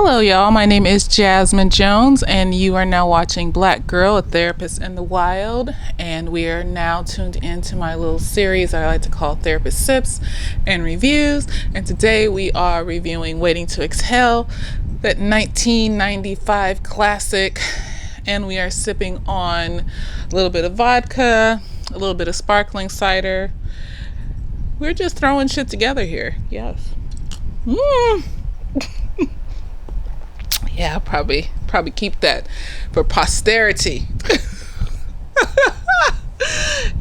Hello, y'all. My name is Jasmine Jones, and you are now watching Black Girl, a Therapist in the Wild. And we are now tuned into my little series I like to call Therapist Sips and Reviews. And today we are reviewing Waiting to Exhale, that 1995 classic. And we are sipping on a little bit of vodka, a little bit of sparkling cider. We're just throwing shit together here. Yes. Yeah, I'll probably keep that for posterity.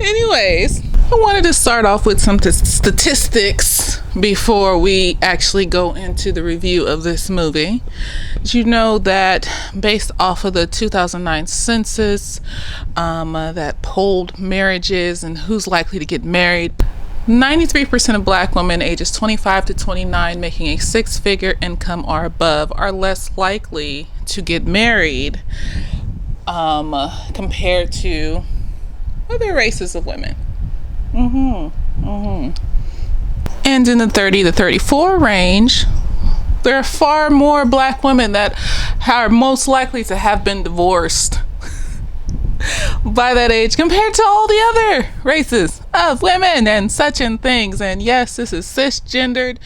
Anyways, I wanted to start off with some statistics before we actually go into the review of this movie. Did you know that based off of the 2009 census that polled marriages and who's likely to get married, 93% of black women ages 25 to 29 making a six-figure income or above are less likely to get married compared to other races of women. And in the 30 to 34 range, there are far more black women that are most likely to have been divorced by that age compared to all the other races of women and such and things. And yes, this is cisgendered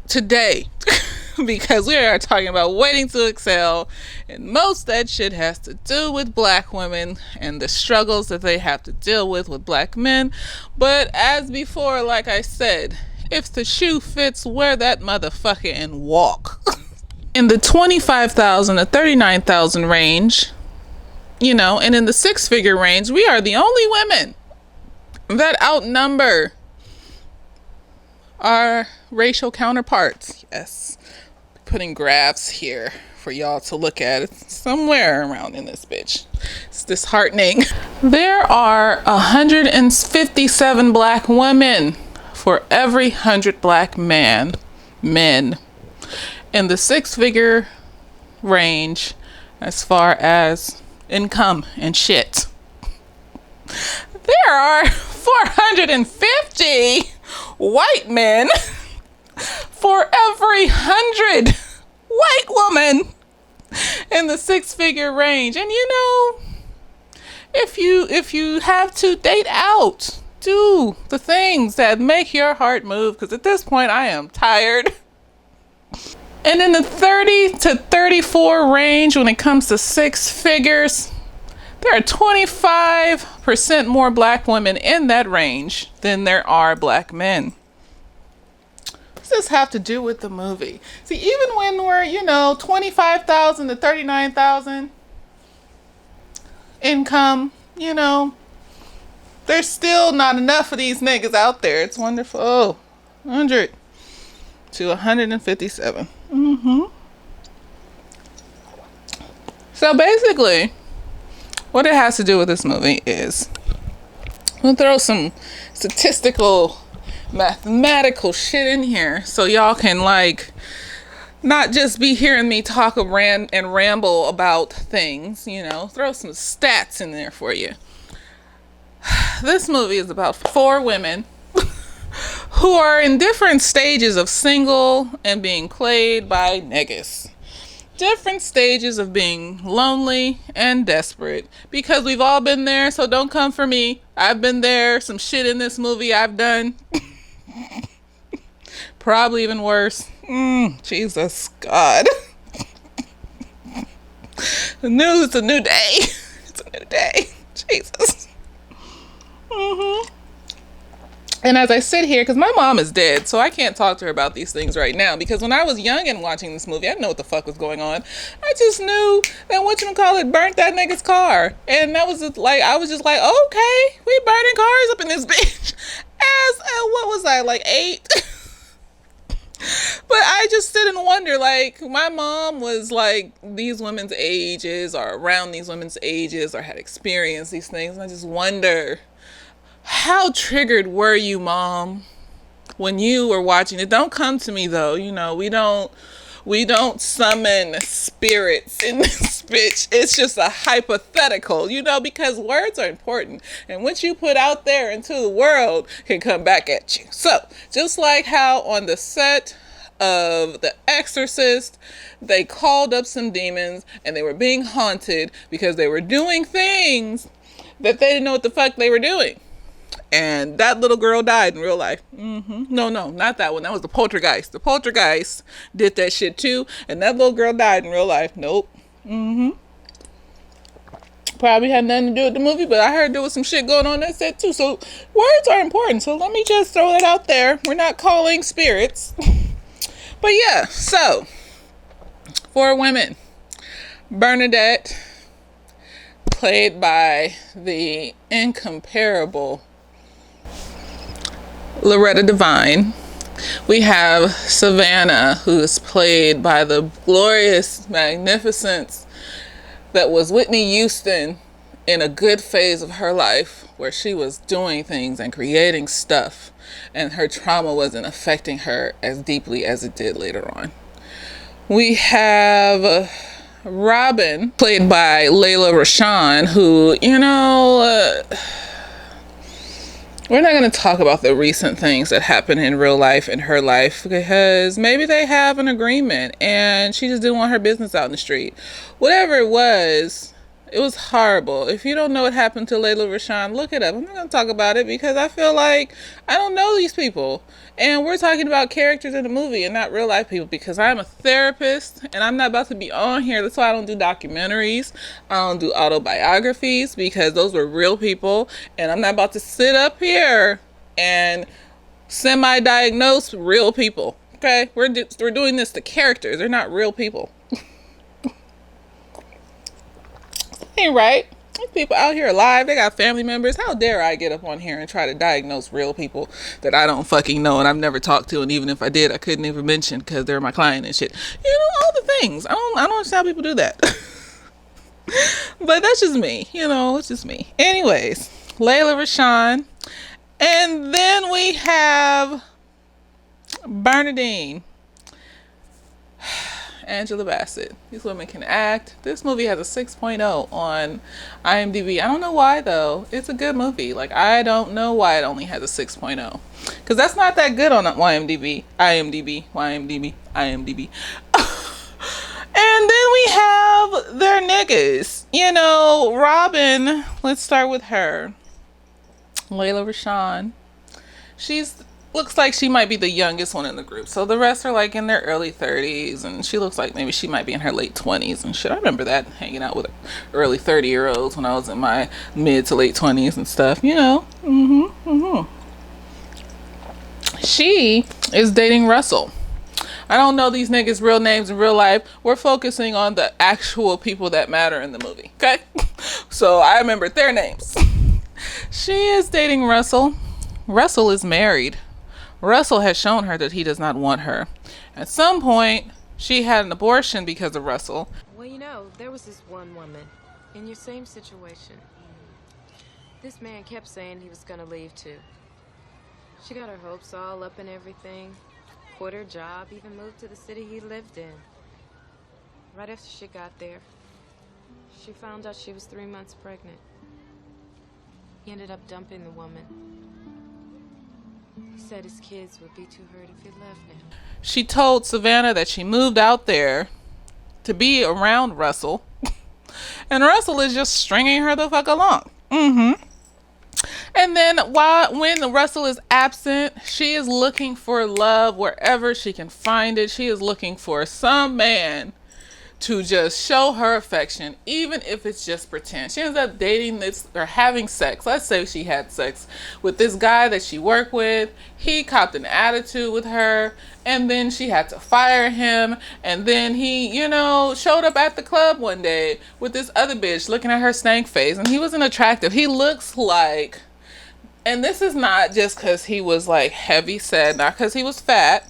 today because we are talking about Waiting to Exhale, and most that shit has to do with black women and the struggles that they have to deal with black men. But as before, like I said, if the shoe fits, wear that motherfucker and walk. In the 25,000 to 39,000 range, and in the six-figure range, we are the only women that outnumber our racial counterparts. Yes, putting graphs here for y'all to look at. It's somewhere around in this bitch. It's disheartening. There are 157 black women for every 100 black men in the six-figure range as far as income and shit. There are 450 white men for every 100 white women in the six-figure range. And if you have to date out, do the things that make your heart move, because at this point I am tired. And in the 30 to 34 range, when it comes to six figures, there are 25% more black women in that range than there are black men. What does this have to do with the movie? See, even when we're, 25,000 to 39,000 income, there's still not enough of these niggas out there. It's wonderful. Oh, 100 to 157. So basically, what it has to do with this movie is, we'll throw some statistical, mathematical shit in here so y'all can not just be hearing me talk and ramble about things, throw some stats in there for you. This movie is about four women who are in different stages of single and being played by niggas. Different stages of being lonely and desperate, because we've all been there, so don't come for me. I've been there. Some shit in this movie I've done. Probably even worse. Jesus God. It's a new day. It's a new day. Jesus. And as I sit here, because my mom is dead, so I can't talk to her about these things right now, because when I was young and watching this movie, I didn't know what the fuck was going on. I just knew that burnt that nigga's car. And that was I was just like, okay, we burning cars up in this bitch. What was I, 8? But I just sit and wonder, my mom was these women's ages, or around these women's ages, or had experienced these things. And I just wonder, how triggered were you, Mom, when you were watching it? Don't come to me though. We don't summon spirits in this bitch. It's just a hypothetical, because words are important. And what you put out there into the world can come back at you. So just like how on the set of The Exorcist. They called up some demons and they were being haunted because they were doing things that they didn't know what the fuck they were doing. And that little girl died in real life. No, not that one. That was the poltergeist. The poltergeist did that shit too. And that little girl died in real life. Nope. Probably had nothing to do with the movie, but I heard there was some shit going on that set too. So words are important. So let me just throw that out there. We're not calling spirits. But yeah, so for women, Bernadette, played by the incomparable Loretta Devine. We have Savannah, who is played by the glorious magnificence that was Whitney Houston in a good phase of her life where she was doing things and creating stuff and her trauma wasn't affecting her as deeply as it did later on. We have Robin, played by Layla Rashawn, who, we're not going to talk about the recent things that happened in real life in her life because maybe they have an agreement and she just didn't want her business out in the street. Whatever it was horrible. If you don't know what happened to Layla Rashawn, look it up. I'm not going to talk about it because I feel like I don't know these people. And we're talking about characters in the movie and not real life people because I'm a therapist and I'm not about to be on here. That's why I don't do documentaries. I don't do autobiographies because those were real people. And I'm not about to sit up here and semi-diagnose real people. Okay? We're doing this to characters. They're not real people. Ain't right. These people out here alive, they got family members. How dare I get up on here and try to diagnose real people that I don't fucking know and I've never talked to, and even if I did, I couldn't even mention because they're my client and shit. All the things. I don't understand how people do that. But that's just me. It's just me. Anyways, Layla Rashawn. And then we have Bernadine. Angela Bassett. These women can act. This movie has a 6.0 on IMDb. I don't know why though. It's a good movie. I don't know why it only has a 6.0. Because that's not that good on IMDb. And then we have their niggas. Robin, let's start with her. Layla Rashawn. Looks like she might be the youngest one in the group. So the rest are in their early 30s. And she looks like maybe she might be in her late 20s and shit. I remember that, hanging out with early 30-year-olds when I was in my mid to late 20s and stuff. She is dating Russell. I don't know these niggas' real names in real life. We're focusing on the actual people that matter in the movie. Okay? So I remember their names. She is dating Russell. Russell is married. Russell has shown her that he does not want her. At some point, she had an abortion because of Russell. Well, there was this one woman in your same situation. This man kept saying he was gonna leave too. She got her hopes all up and everything, quit her job, even moved to the city he lived in. Right after she got there, she found out she was 3 months pregnant. He ended up dumping the woman. He said his kids would be too hurt if he left now. She told Savannah that she moved out there to be around Russell. And Russell is just stringing her the fuck along. And then when Russell is absent, she is looking for love wherever she can find it. She is looking for some man to just show her affection, even if it's just pretend. She ends up dating this or having sex. Let's say she had sex with this guy that she worked with. He copped an attitude with her, and then she had to fire him. And then he, showed up at the club one day with this other bitch looking at her stank face, and he wasn't attractive. He looks like, and this is not just because he was heavy set, not because he was fat,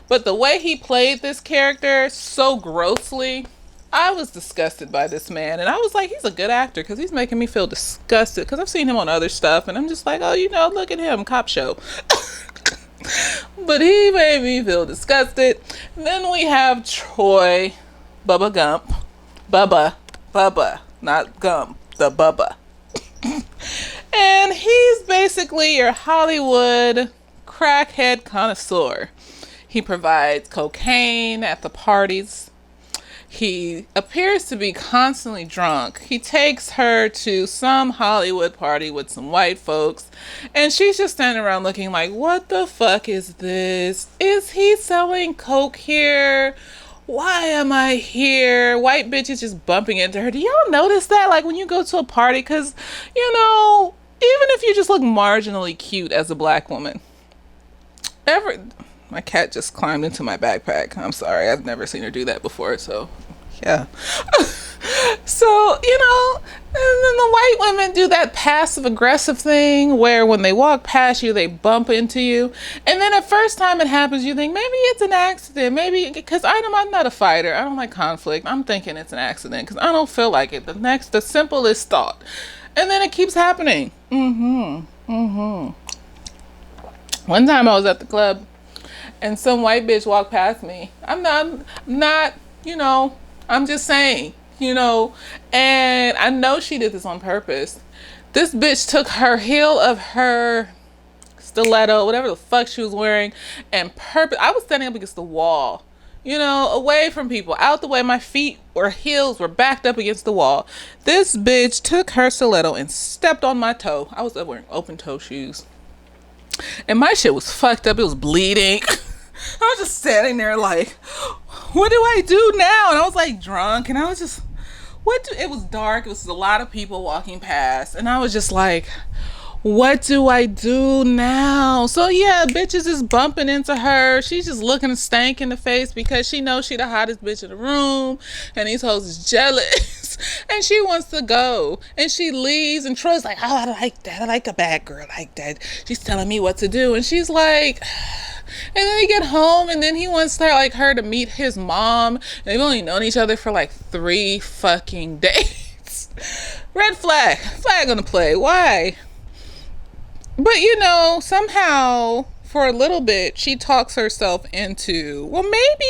but the way he played this character so grossly, I was disgusted by this man. And I was like, he's a good actor because he's making me feel disgusted because I've seen him on other stuff. And I'm just like, oh, look at him, cop show. But he made me feel disgusted. And then we have Troy Bubba Gump. Bubba, not Gump, the Bubba. And he's basically your Hollywood crackhead connoisseur. He provides cocaine at the parties. He appears to be constantly drunk. He takes her to some Hollywood party with some white folks, and she's just standing around looking like, what the fuck is this? Is he selling coke here? Why am I here? White bitches just bumping into her. Do y'all notice that? Like when you go to a party, because, even if you just look marginally cute as a black woman, my cat just climbed into my backpack. I'm sorry, I've never seen her do that before, so yeah. So, and then the white women do that passive aggressive thing where when they walk past you, they bump into you. And then the first time it happens, you think maybe it's an accident. Maybe, because I'm not a fighter. I don't like conflict. I'm thinking it's an accident because I don't feel like it. The simplest thought. And then it keeps happening. One time I was at the club and some white bitch walked past me. I'm not, I'm just saying, and I know she did this on purpose. This bitch took her heel of her stiletto, whatever the fuck she was wearing, and I was standing up against the wall, away from people, out the way. My feet or heels were backed up against the wall. This bitch took her stiletto and stepped on my toe. I was wearing open toe shoes. And my shit was fucked up. It was bleeding. I was just standing there like, what do I do now? And I was like drunk, and I was just, it was dark. It was a lot of people walking past, and I was just like, what do I do now? So yeah, bitches is bumping into her. She's just looking stank in the face because she knows she the hottest bitch in the room, and these hoes is jealous. And she wants to go, and she leaves, and Troy's like, oh, I like that. I like a bad girl like that. She's telling me what to do, and she's like, and then they get home, and then he wants her to meet his mom. They've only known each other for like 3 fucking days. Red flag on the play. Why? But somehow for a little bit she talks herself into, well, maybe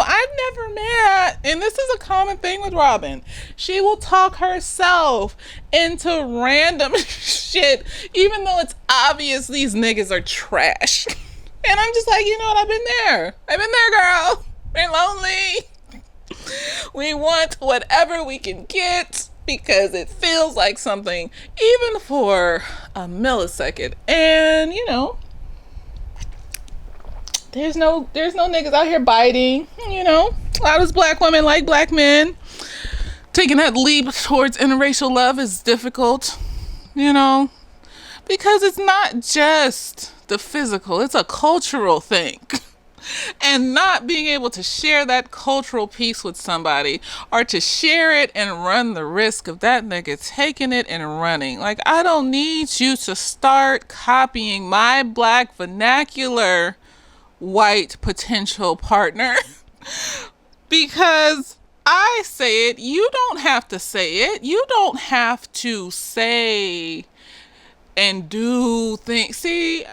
I've never met, and this is a common thing with Robin, she will talk herself into random shit even though it's obvious these niggas are trash. And I'm just like, you know what, I've been there, girl. We're lonely. We want whatever we can get because it feels like something, even for a millisecond. And there's no niggas out here biting. A lot of black women like black men. Taking that leap towards interracial love is difficult, because it's not just the physical, it's a cultural thing. And not being able to share that cultural piece with somebody, or to share it and run the risk of that nigga taking it and running. Like, I don't need you to start copying my black vernacular white potential partner because I say it. You don't have to say it. You don't have to say and do things. See?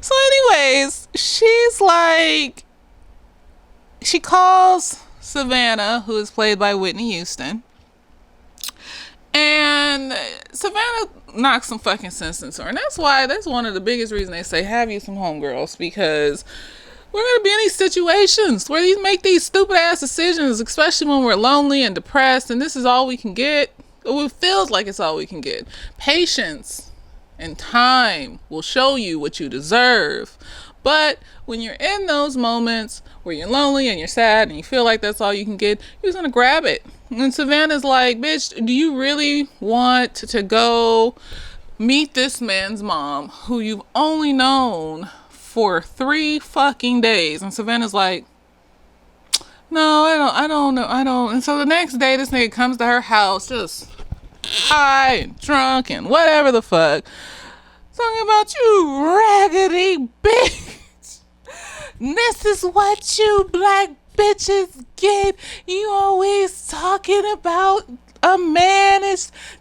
So anyways, she's like, she calls Savannah, who is played by Whitney Houston, and Savannah knocks some fucking sense into her. And that's one of the biggest reasons they say have you some homegirls, because we're going to be in these situations where you make these stupid ass decisions, especially when we're lonely and depressed, and this is all we can get. It feels like it's all we can get. Patience and time will show you what you deserve. But when you're in those moments where you're lonely and you're sad and you feel like that's all you can get, you're just gonna grab it. And Savannah's like, bitch, do you really want to go meet this man's mom who you've only known for 3 fucking days? And Savannah's like, no, I don't know. And so the next day this nigga comes to her house just high and drunk and whatever the fuck, talking about, you raggedy bitch. This is what you black bitches get. You always talking about a man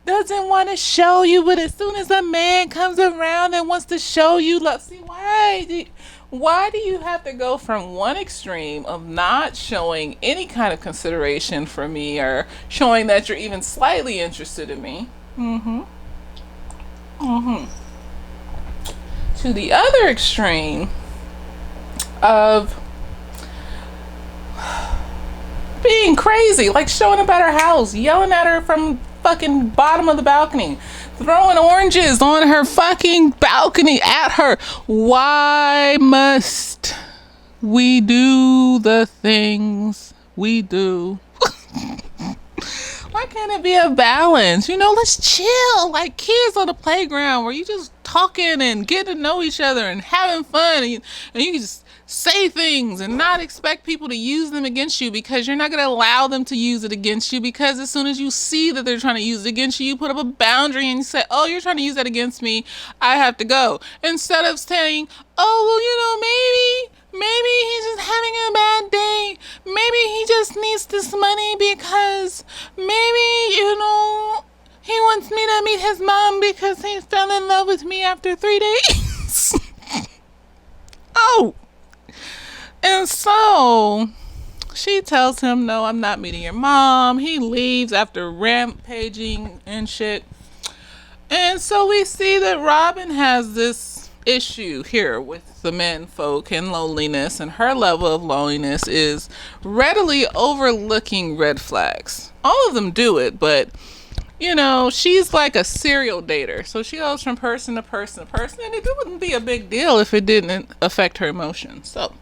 doesn't want to show you, but as soon as a man comes around and wants to show you love, see, why do you have to go from one extreme of not showing any kind of consideration for me or showing that you're even slightly interested in me, to the other extreme of being crazy, like showing up at her house, yelling at her from fucking bottom of the balcony, throwing oranges on her fucking balcony at her. Why must we do the things we do? Why can't it be a balance? You know, let's chill like kids on the playground where you just talking and getting to know each other and having fun, and you can just say things and not expect people to use them against you, because you're not going to allow them to use it against you, because as soon as you see that they're trying to use it against you, you put up a boundary and you say, oh, you're trying to use that against me, I have to go. Instead of saying, oh, well, you know, maybe he's just having a bad day. Maybe he just needs this money because maybe, you know, he wants me to meet his mom because he fell in love with me after 3 days. Oh. And so she tells him, no, I'm not meeting your mom. He leaves after rampaging and shit. And so we see that Robin has this issue here with the men folk and loneliness, and her level of loneliness is readily overlooking red flags. All of them do it, but you know, she's like a serial dater, so she goes from person to person to person, and it wouldn't be a big deal if it didn't affect her emotions. So,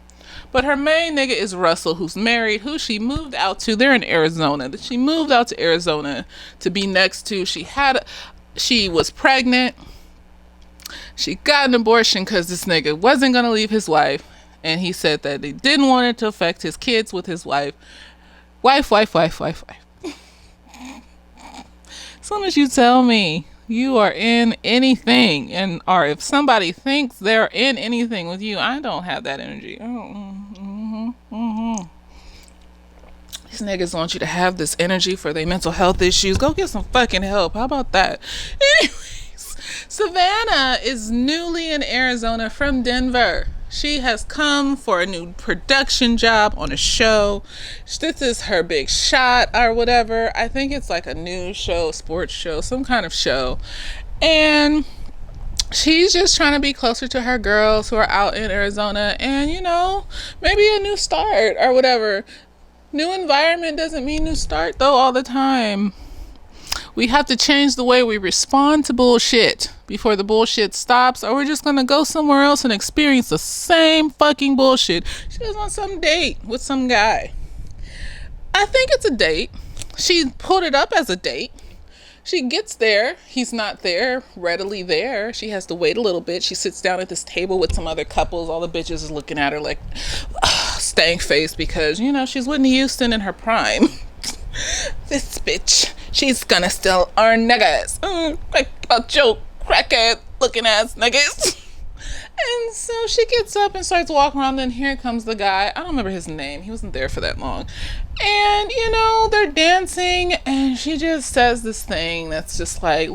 but her main nigga is Russell, who's married, who she moved out to. They're in Arizona. She moved out to Arizona to be next to. She was pregnant. She got an abortion because this nigga wasn't going to leave his wife. And he said that he didn't want it to affect his kids with his wife. Wife. As soon as you tell me you are in anything, or if somebody thinks they're in anything with you, I don't have that energy. These niggas want you to have this energy for their mental health issues. Go get some fucking help. How about that? Anyways, Savannah is newly in Arizona from Denver. She has come for a new production job on a show. This is her big shot or whatever. I think it's like a news show, sports show, some kind of show. And she's just trying to be closer to her girls who are out in Arizona, and, you know, maybe a new start or whatever. New environment doesn't mean new start, though, all the time. We have to change the way we respond to bullshit before the bullshit stops, or we're just gonna go somewhere else and experience the same fucking bullshit. She was on some date with some guy. I think it's a date. She put it up as a date. She gets there. He's not there, readily there. She has to wait a little bit. She sits down at this table with some other couples. All the bitches is looking at her like stank face, because, you know, she's Whitney Houston in her prime. This bitch, she's gonna steal our niggas. Like a joke, crackhead looking ass niggas. And so she gets up and starts walking around. Then here comes the guy. I don't remember his name. He wasn't there for that long. And, you know, they're dancing, and she just says this thing that's just like,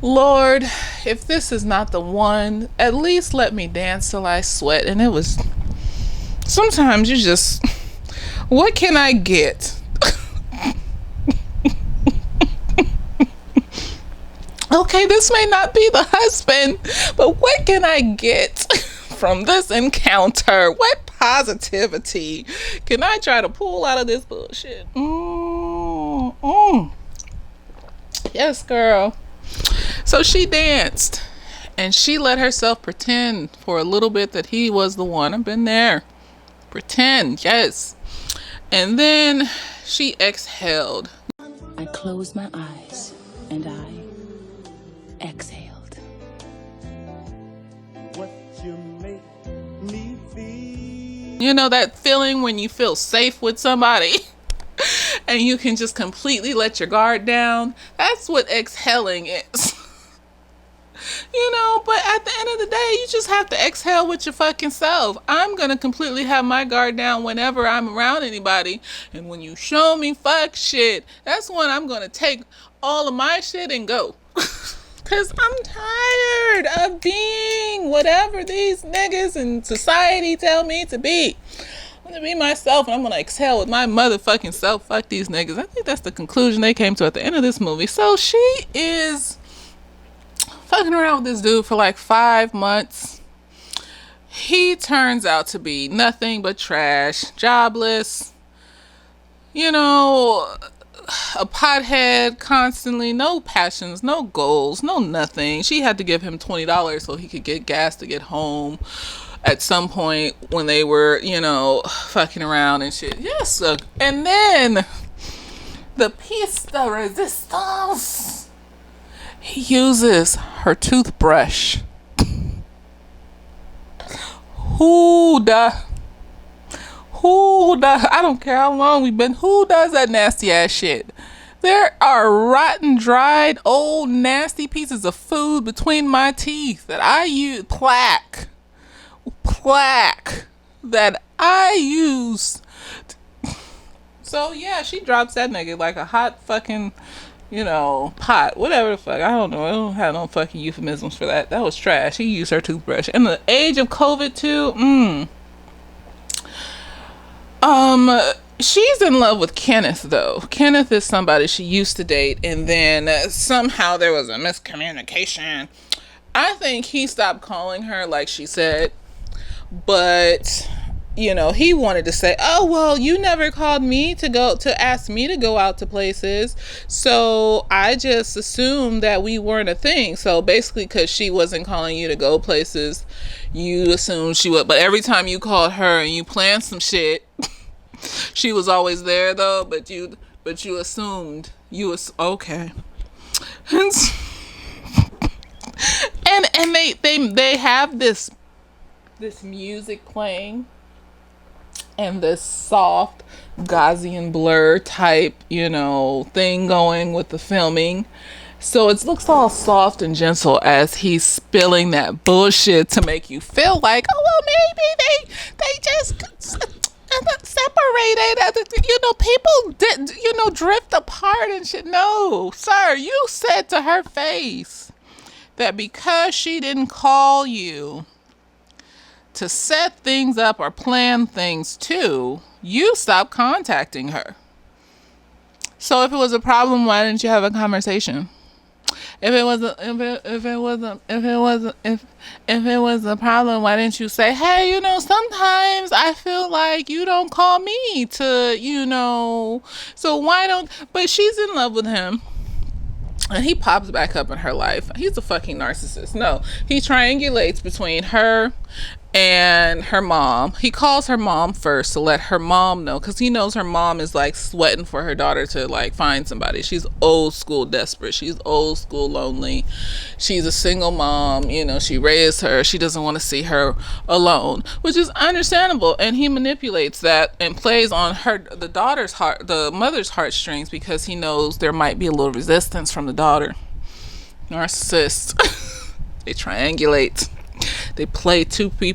Lord, if this is not the one, at least let me dance till I sweat. And it was, sometimes you just, what can I get? Okay, this may not be the husband, but what can I get from this encounter? What positivity can I try to pull out of this bullshit? Yes, girl. So she danced, and she let herself pretend for a little bit that he was the one. I've been there. Pretend, yes. And then she exhaled. I closed my eyes and I exhaled. What you make me feel. You know that feeling when you feel safe with somebody and you can just completely let your guard down? That's what exhaling is. You know, but at the end of the day, you just have to exhale with your fucking self. I'm going to completely have my guard down whenever I'm around anybody. And when you show me fuck shit, that's when I'm going to take all of my shit and go. Because I'm tired of being whatever these niggas in society tell me to be. I'm going to be myself, and I'm going to exhale with my motherfucking self. Fuck these niggas. I think that's the conclusion they came to at the end of this movie. So she is fucking around with this dude for like 5 months. He turns out to be nothing but trash, jobless, you know, a pothead constantly, no passions, no goals, no nothing. She had to give him $20 so he could get gas to get home at some point when they were, you know, fucking around and shit. Yes, and then the piece de resistance, he uses her toothbrush. I don't care how long we've been, who does that nasty ass shit? There are rotten, dried, old, nasty pieces of food between my teeth that I use, plaque that I use. So yeah, she drops that nigga like a hot fucking, you know, pot, whatever the fuck. I don't know. I don't have no fucking euphemisms for that. That was trash. He used her toothbrush. In the age of COVID too, she's in love with Kenneth though. Kenneth is somebody she used to date, and then somehow there was a miscommunication. I think he stopped calling her like she said, but you know, he wanted to say, oh, well, you never called me to ask me to go out to places, so I just assumed that we weren't a thing. So basically, because she wasn't calling you to go places, you assumed she would. But every time you called her and you planned some shit, she was always there though, but you assumed you was okay. And they have this music playing and this soft Gaussian blur type, you know, thing going with the filming. So it looks all soft and gentle as he's spilling that bullshit to make you feel like, oh, well, maybe they just separated. You know, people did, you know, drift apart and shit. No, sir, you said to her face that because she didn't call you to set things up or plan things too, you stopped contacting her. So if it was a problem, why didn't you have a conversation? If it was a problem, why didn't you say, hey, you know, sometimes I feel like you don't call me to, you know, so why don't, but she's in love with him. And he pops back up in her life. He's a fucking narcissist. No, he triangulates between her and her mom. He calls her mom first to let her mom know, because he knows her mom is like sweating for her daughter to like find somebody. She's old school desperate. She's old school lonely. She's a single mom. You know, she raised her. She doesn't want to see her alone, which is understandable. And he manipulates that and plays on the daughter's heart, the mother's heartstrings, because he knows there might be a little resistance from the daughter. Narcissist. They triangulate. They play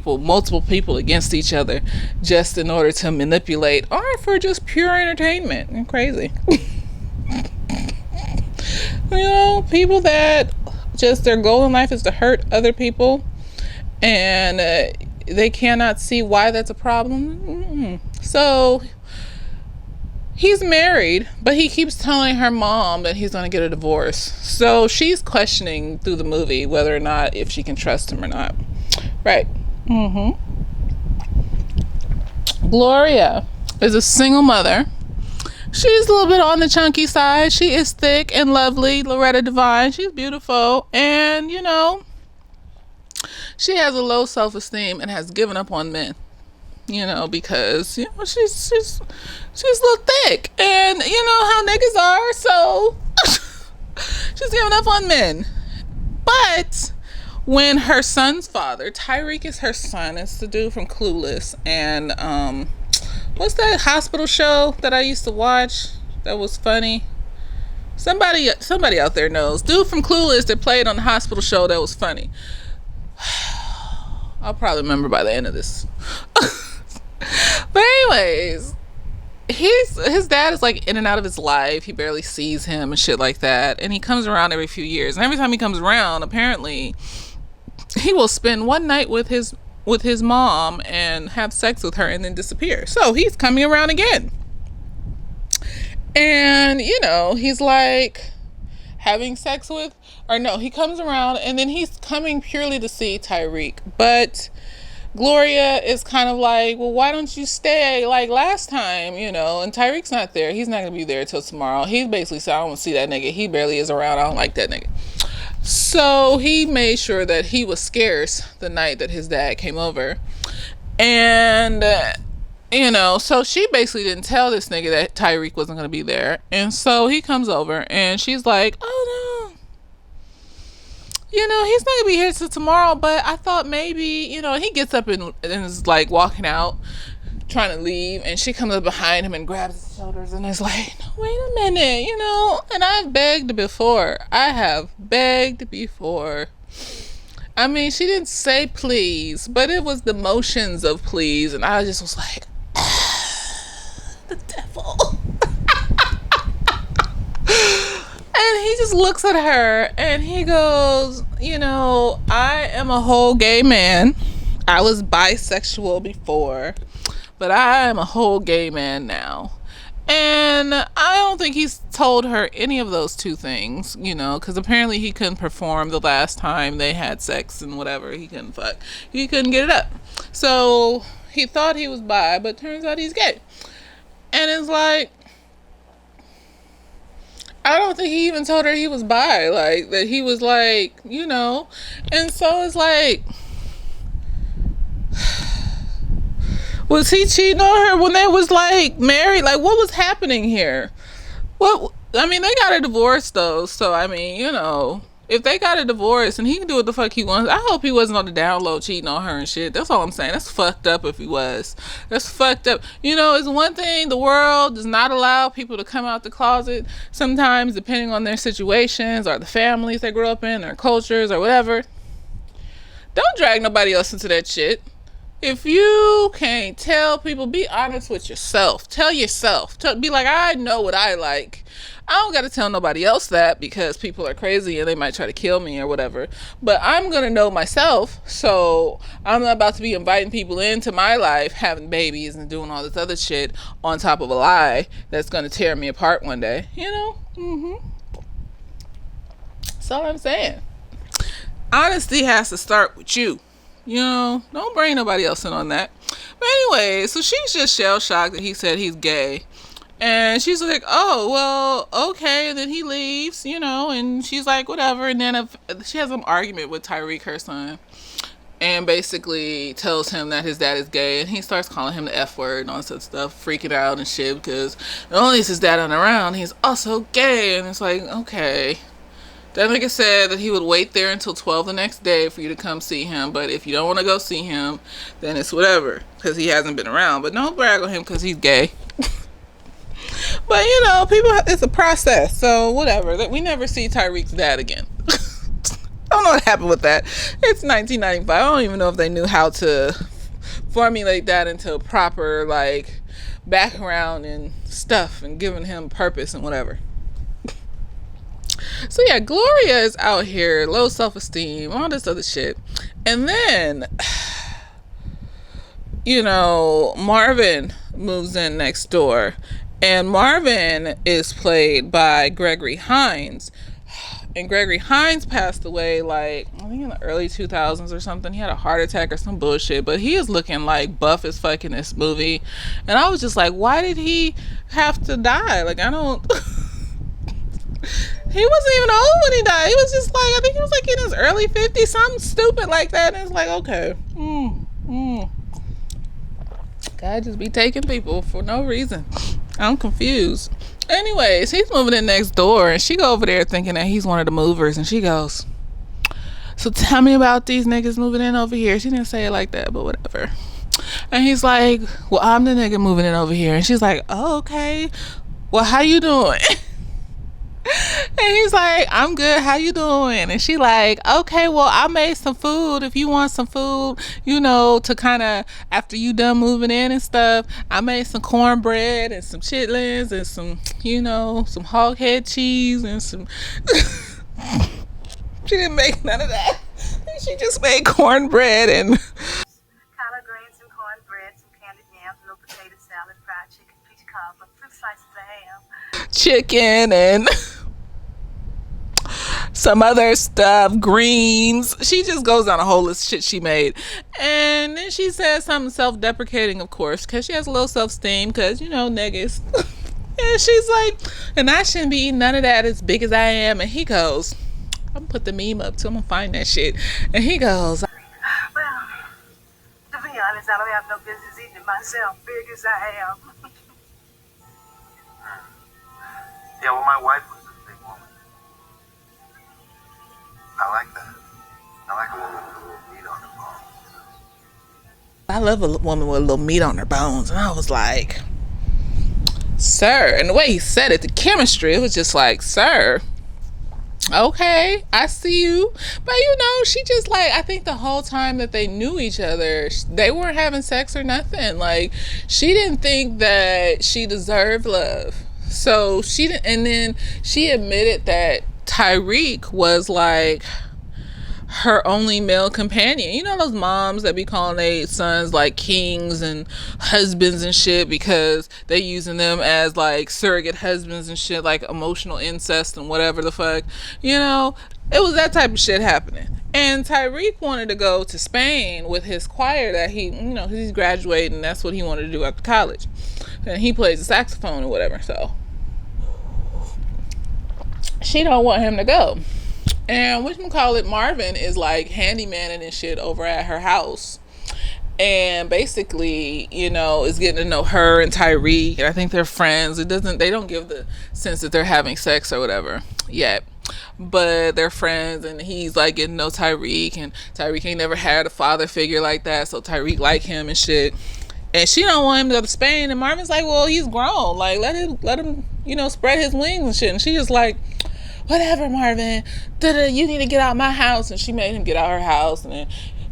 multiple people against each other just in order to manipulate or for just pure entertainment. And crazy. You know, people that just their goal in life is to hurt other people, and they cannot see why that's a problem. So he's married, but he keeps telling her mom that he's going to get a divorce. So she's questioning through the movie whether or not if she can trust him or not. Right. Gloria is a single mother. She's a little bit on the chunky side. She is thick and lovely. Loretta Devine. She's beautiful. And, you know, she has a low self-esteem and has given up on men. You know, because, you know, she's a little thick. And you know how niggas are, so she's giving up on men. But when her son's father, Tyreek is her son, it's the dude from Clueless, and what's that hospital show that I used to watch that was funny? Somebody out there knows. Dude from Clueless that played on the hospital show that was funny. I'll probably remember by the end of this. But anyways, his dad is like in and out of his life. He barely sees him and shit like that, and he comes around every few years, and every time he comes around, apparently he will spend one night with his mom and have sex with her and then disappear. So he's coming around again, and you know, he's like, having sex with, or no, he comes around and then he's coming purely to see Tyreek. But Gloria is kind of like, well, why don't you stay like last time, you know? And Tyreek's not there. He's not going to be there till tomorrow. He basically said, I don't want to see that nigga. He barely is around. I don't like that nigga. So he made sure that he was scarce the night that his dad came over. And, you know, so she basically didn't tell this nigga that Tyreek wasn't going to be there. And so he comes over and she's like, oh no, you know, he's not going to be here till tomorrow, but I thought maybe, you know, he gets up and is like walking out, trying to leave, and she comes up behind him and grabs his shoulders and is like, wait a minute, you know, and I've begged before. I have begged before. I mean, she didn't say please, but it was the motions of please, and I just was like, the devil. And he just looks at her and he goes, you know, I am a whole gay man. I was bisexual before, but I am a whole gay man now. And I don't think he's told her any of those two things, you know, because apparently he couldn't perform the last time they had sex and whatever. He couldn't fuck. He couldn't get it up. So he thought he was bi, but turns out he's gay. And it's like, I don't think he even told her he was bi, like, that he was like, you know. And so it's like, was he cheating on her when they was like married? Like, what was happening here? What, I mean, they got a divorce though, so I mean, you know, if they got a divorce and he can do what the fuck he wants, I hope he wasn't on the down low cheating on her and shit. That's all I'm saying. That's fucked up if he was. That's fucked up. You know, it's one thing, the world does not allow people to come out the closet sometimes, depending on their situations or the families they grew up in, their cultures or whatever. Don't drag nobody else into that shit. If you can't tell people, be honest with yourself. Tell yourself. Be like, I know what I like. I don't got to tell nobody else that because people are crazy and they might try to kill me or whatever. But I'm going to know myself. So I'm not about to be inviting people into my life, having babies and doing all this other shit on top of a lie that's going to tear me apart one day. You know? That's all I'm saying. Honesty has to start with you. You know, don't bring nobody else in on that. But anyway, so she's just shell-shocked that he said he's gay. And she's like, oh, well, okay. And then he leaves, you know, and she's like, whatever. And then she has an argument with Tyreek, her son, and basically tells him that his dad is gay. And he starts calling him the F word and all this other stuff, freaking out and shit, because not only is his dad not around, he's also gay. And it's like, okay. That nigga said that he would wait there until 12 the next day for you to come see him. But if you don't want to go see him, then it's whatever, because he hasn't been around. But don't brag on him because he's gay. But, you know, people, it's a process. So, whatever. We never see Tyreek's dad again. I don't know what happened with that. It's 1995. I don't even know if they knew how to formulate that into proper, like, background and stuff and giving him purpose and whatever. So yeah, Gloria is out here, low self-esteem, all this other shit. And then, you know, Marvin moves in next door. And Marvin is played by Gregory Hines. And Gregory Hines passed away, like, I think in the early 2000s or something. He had a heart attack or some bullshit. But he is looking like buff as fuck in this movie. And I was just like, why did he have to die? Like, I don't... He wasn't even old when he died. He was just like, I think he was like in his early 50s, something stupid like that. And it's like, okay. God just be taking people for no reason. I'm confused. Anyways, he's moving in next door. And she go over there thinking that he's one of the movers. And she goes, so tell me about these niggas moving in over here. She didn't say it like that, but whatever. And he's like, well, I'm the nigga moving in over here. And she's like, oh, okay. Well, how you doing? And he's like, I'm good, how you doing? And she like, okay, well, I made some food. If you want some food, you know, to kind of, after you done moving in and stuff, I made some cornbread and some chitlins and some, you know, some hog head cheese and some... She didn't make none of that. She just made cornbread and... collard greens and cornbread, some candied yams, little potato salad, fried chicken, peach cobbler, 2 slices of ham. Chicken and some other stuff, greens. She just goes down a whole list of shit she made. And then she says something self-deprecating, of course, because she has a low self-esteem, because, you know, niggas. And she's like, and I shouldn't be eating none of that as big as I am. And he goes, I'm gonna put the meme up too, I'm gonna find that shit. And he goes, Well, to be honest, I don't have no business eating it myself, big as I am. Yeah, well, my wife was a big woman. I like that. I like a woman with a little meat on her bones. I love a woman with a little meat on her bones. And I was like, sir. And the way he said it, the chemistry, it was just like, sir, okay, I see you. But you know, she just like, I think the whole time that they knew each other, they weren't having sex or nothing. Like, she didn't think that she deserved love. So she didn't, and then she admitted that Tyreek was like her only male companion. You know those moms that be calling their sons like kings and husbands and shit because they using them as like surrogate husbands and shit, like emotional incest and whatever the fuck. You know, it was that type of shit happening. And Tyreek wanted to go to Spain with his choir that he, you know, he's graduating, that's what he wanted to do after college. And he plays the saxophone or whatever, so she don't want him to go. And whatchamacallit, Marvin is like handymaning and shit over at her house. And basically, you know, is getting to know her and Tyreek. And I think they're friends. They don't give the sense that they're having sex or whatever yet. But they're friends, and he's like getting to know Tyreek, and Tyreek ain't never had a father figure like that, so Tyreek like him and shit. And she don't want him to go to Spain, and Marvin's like, well, he's grown, like let him, you know, spread his wings and shit. And she just like, whatever, Marvin, you need to get out my house. And she made him get out her house, and then,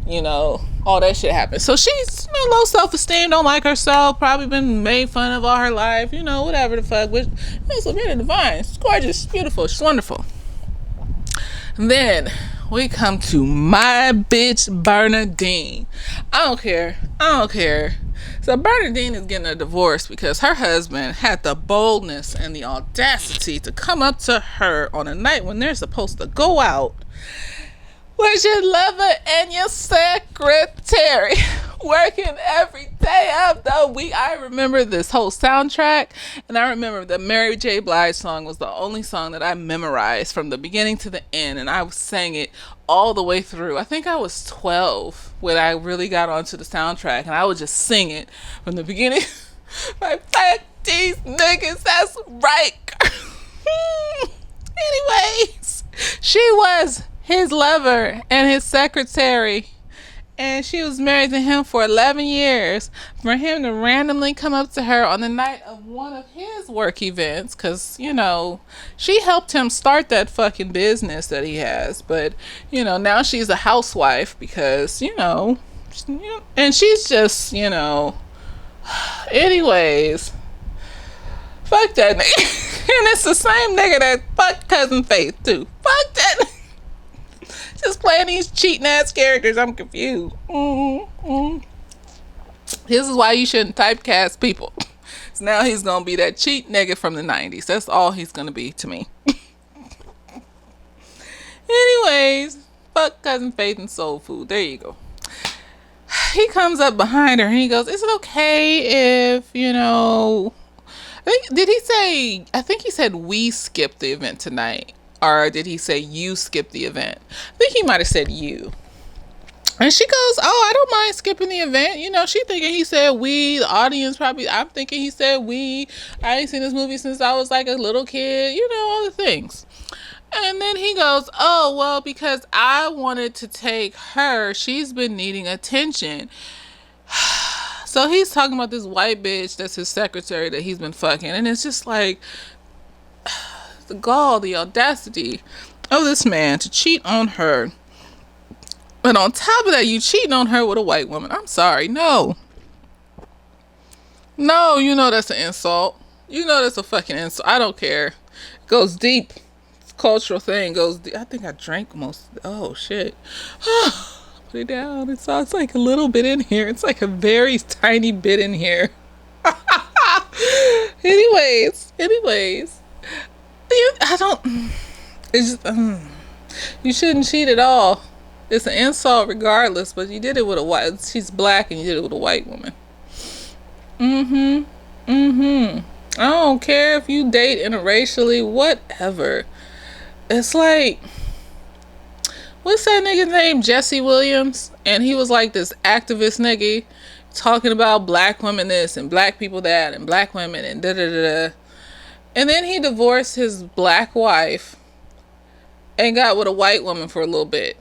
you know, all that shit happened. So she's, you know, low self-esteem, don't like herself, probably been made fun of all her life, you know, whatever the fuck, which is really divine. She's gorgeous, beautiful, she's wonderful. Then we come to my bitch Bernadine. I don't care. So Bernadine is getting a divorce because her husband had the boldness and the audacity to come up to her on a night when they're supposed to go out with your lover and your secretary working every day of the week. I remember this whole soundtrack, and I remember the Mary J. Blige song was the only song that I memorized from the beginning to the end, and I sang it all the way through. I think I was 12 when I really got onto the soundtrack, and I would just sing it from the beginning. Like, fuck these niggas, that's right. Anyways, she was his lover and his secretary, and she was married to him for 11 years. For him to randomly come up to her on the night of one of his work events, because, you know, she helped him start that fucking business that he has, but, you know, now she's a housewife because, you know, and she's just, you know, anyways, fuck that nigga. And it's the same nigga that fucked Cousin Faith too. Fuck that nigga. Just playing these cheating ass characters. I'm confused. This is why you shouldn't typecast people. So now he's gonna be that cheat nigga from the 90s. That's all he's gonna be to me. Anyways, fuck Cousin Faith and Soul Food. There you go. He comes up behind her and he goes, is it okay if, you know, I think he said we skipped the event tonight. Or did he say you skipped the event? I think he might have said you. And she goes, oh, I don't mind skipping the event. You know, she thinking he said we, the audience probably, I'm thinking he said we. I ain't seen this movie since I was like a little kid. You know, all the things. And then he goes, oh, well, because I wanted to take her. She's been needing attention. So he's talking about this white bitch that's his secretary that he's been fucking. And it's just like, the gall, the audacity of this man to cheat on her. But on top of that, you cheating on her with a white woman. I'm sorry. No, you know that's an insult. You know that's a fucking insult. I don't care. It goes deep. It's a cultural thing. It goes deep. I think I drank most. Oh, shit. Put it down. It's like a little bit in here. It's like a very tiny bit in here. Anyways. I don't. It's just, You shouldn't cheat at all. It's an insult regardless, but you did it with a white. She's black and you did it with a white woman. I don't care if you date interracially, whatever. It's like, what's that nigga's name? Jesse Williams, and he was like this activist nigga talking about black women this and black people that and black women and da da da da. And then he divorced his black wife and got with a white woman for a little bit.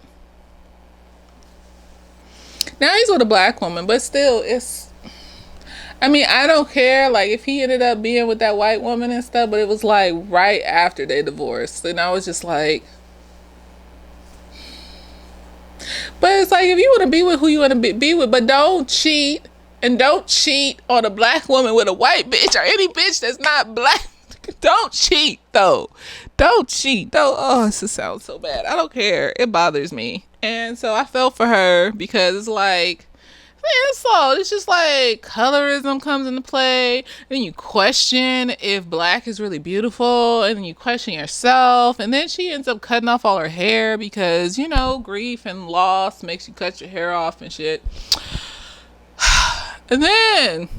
Now he's with a black woman, but still, I mean, I don't care, like, if he ended up being with that white woman and stuff, but it was, like, right after they divorced. And I was just like... But it's like, if you want to be with who you want to be with, but don't cheat. And don't cheat on a black woman with a white bitch or any bitch that's not black. Don't cheat, though. Don't cheat. Don't. Oh, this sounds so bad. I don't care. It bothers me. And so I felt for her because it's like, insult. It's just like colorism comes into play. Then you question if black is really beautiful. And then you question yourself. And then she ends up cutting off all her hair because, you know, grief and loss makes you cut your hair off and shit. And then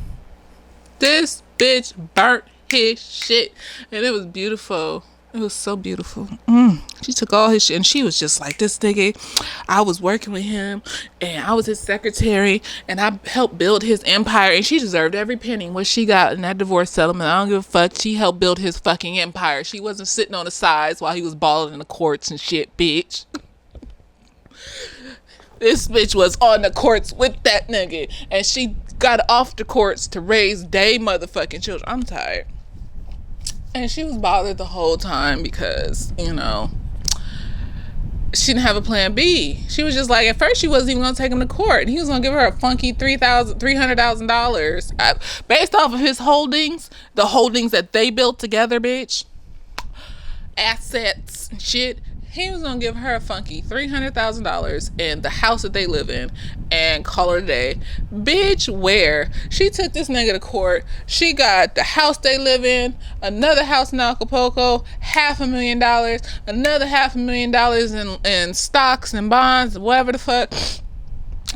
this bitch burnt his shit. And it was beautiful. It was so beautiful. She took all his shit and she was just like, this nigga, I was working with him and I was his secretary and I helped build his empire, and she deserved every penny what she got in that divorce settlement. I don't give a fuck. She helped build his fucking empire. She wasn't sitting on the sides while he was balling in the courts and shit, bitch. This bitch was on the courts with that nigga and she got off the courts to raise they motherfucking children. I'm tired. And she was bothered the whole time because, you know, she didn't have a plan B. She was just like, at first she wasn't even going to take him to court. He was going to give her a funky $300,000 based off of his holdings, the holdings that they built together, bitch. Assets and shit. He was going to give her a funky $300,000 and the house that they live in and call her a day. Bitch, where? She took this nigga to court. She got the house they live in, another house in Acapulco, $500,000, another $500,000 in stocks and bonds, whatever the fuck.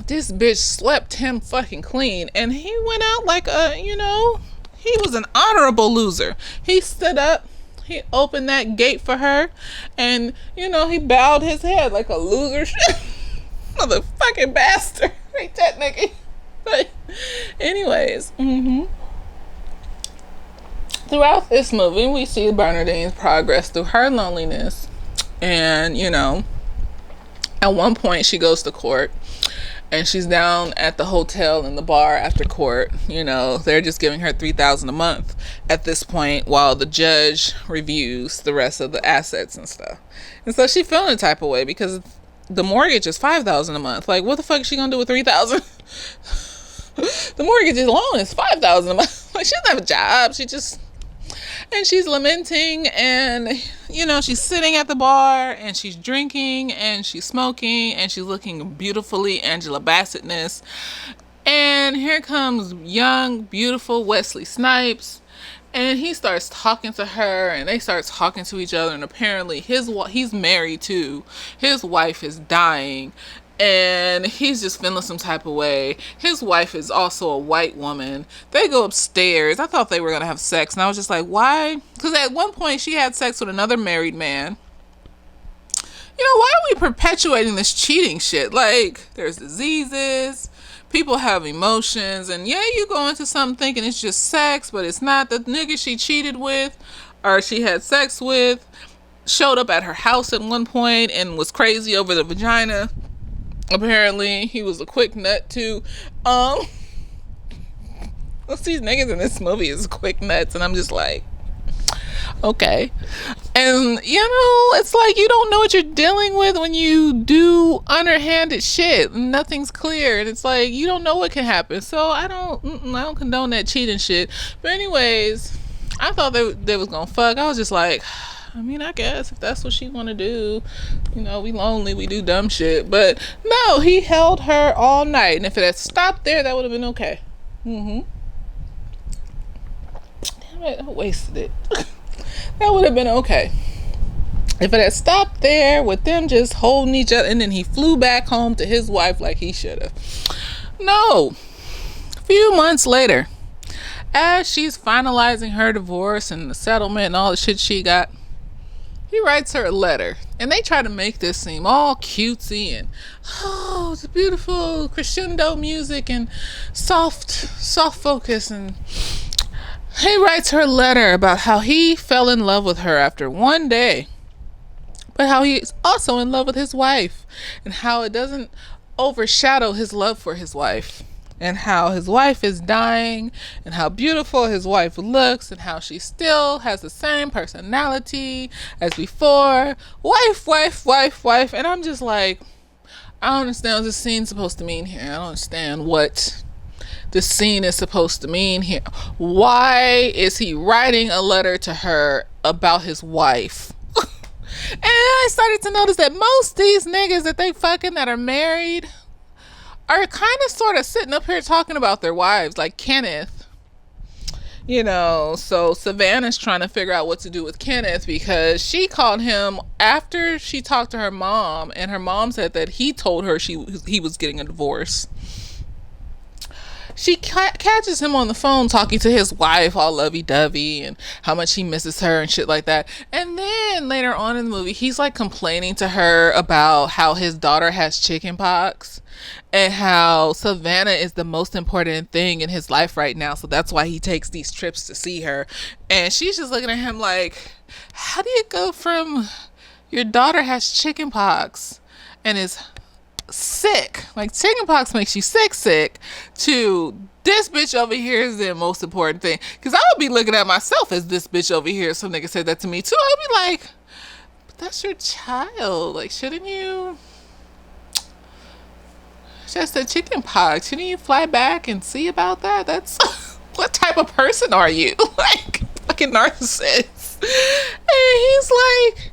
This bitch slept him fucking clean. And he went out like a, you know, he was an honorable loser. He stood up. He opened that gate for her and, you know, he bowed his head like a loser. Motherfucking bastard. Ain't that nigga? But anyways, throughout this movie, we see Bernardine's progress through her loneliness. And, you know, at one point she goes to court. And she's down at the hotel in the bar after court. You know, they're just giving her $3,000 a month at this point while the judge reviews the rest of the assets and stuff. And so she's feeling a type of way because the mortgage is $5,000 a month. Like, what the fuck is she gonna do with $3,000? The mortgage alone is $5,000 a month. Like, she doesn't have a job. And she's lamenting, and, you know, she's sitting at the bar and she's drinking and she's smoking and she's looking beautifully Angela Bassett-ness. And here comes young, beautiful Wesley Snipes, and he starts talking to her and they start talking to each other. And apparently he's married too. His wife is dying. And he's just feeling some type of way. His wife is also a white woman. They go upstairs. I thought they were going to have sex. And I was just like, why? Because at one point she had sex with another married man. You know, why are we perpetuating this cheating shit? Like, there's diseases. People have emotions. And yeah, you go into something thinking it's just sex. But it's not. The nigga she cheated with or she had sex with showed up at her house at one point and was crazy over the vagina. Apparently, he was a quick nut too. Let's see, niggas in this movie is quick nuts, and I'm just like, okay. And you know, it's like you don't know what you're dealing with when you do underhanded shit. Nothing's clear, and it's like you don't know what can happen. So I don't condone that cheating shit. But anyways, I thought they was gonna fuck. I was just like, I mean, I guess if that's what she want to do, you know, we lonely, we do dumb shit. But no, he held her all night. And if it had stopped there, that would have been okay. Damn it, I wasted it. That would have been okay. If it had stopped there with them just holding each other and then he flew back home to his wife like he should have. No. A few months later, as she's finalizing her divorce and the settlement and all the shit she got, he writes her a letter. And they try to make this seem all cutesy and, oh, it's beautiful crescendo music and soft focus. And he writes her a letter about how he fell in love with her after one day, but how he's also in love with his wife, and how it doesn't overshadow his love for his wife, and how his wife is dying, and how beautiful his wife looks, and how she still has the same personality as before. Wife. And I'm just like, I don't understand what this scene's supposed to mean here. I don't understand what this scene is supposed to mean here. Why is he writing a letter to her about his wife? And I started to notice that most these niggas that they fucking that are married are kind of sort of sitting up here talking about their wives, like Kenneth. You know, so Savannah's trying to figure out what to do with Kenneth because she called him after she talked to her mom, and her mom said that he told her he was getting a divorce. She catches him on the phone talking to his wife all lovey-dovey and how much he misses her and shit like that. And then later on in the movie, he's like complaining to her about how his daughter has chicken pox and how Savannah is the most important thing in his life right now. So that's why he takes these trips to see her. And she's just looking at him like, how do you go from your daughter has chicken pox and is sick, like chickenpox makes you sick, to this bitch over here is the most important thing? Because I would be looking at myself as this bitch over here. Some nigga said that to me too. I'd be like, but that's your child. Like, shouldn't you just a chickenpox? Shouldn't you fly back and see about that? That's what type of person are you? Like, fucking narcissist. And he's like,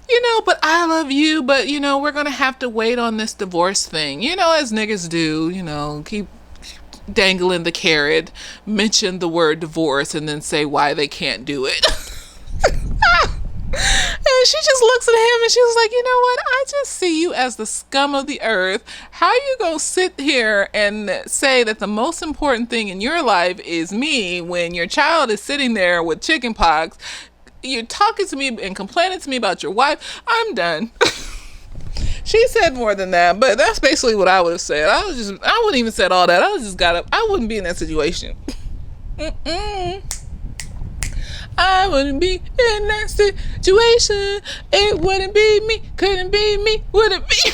you know, but I love you, but, you know, we're going to have to wait on this divorce thing. You know, as niggas do, you know, keep dangling the carrot, mention the word divorce, and then say why they can't do it. And she just looks at him and she was like, you know what? I just see you as the scum of the earth. How you gonna sit here and say that the most important thing in your life is me when your child is sitting there with chicken pox? You're talking to me and complaining to me about your wife. I'm done. She said more than that, but that's basically what I would have said. I wouldn't even said all that. I wouldn't be in that situation. I wouldn't be in that situation. It wouldn't be me. Couldn't be me. Wouldn't be me.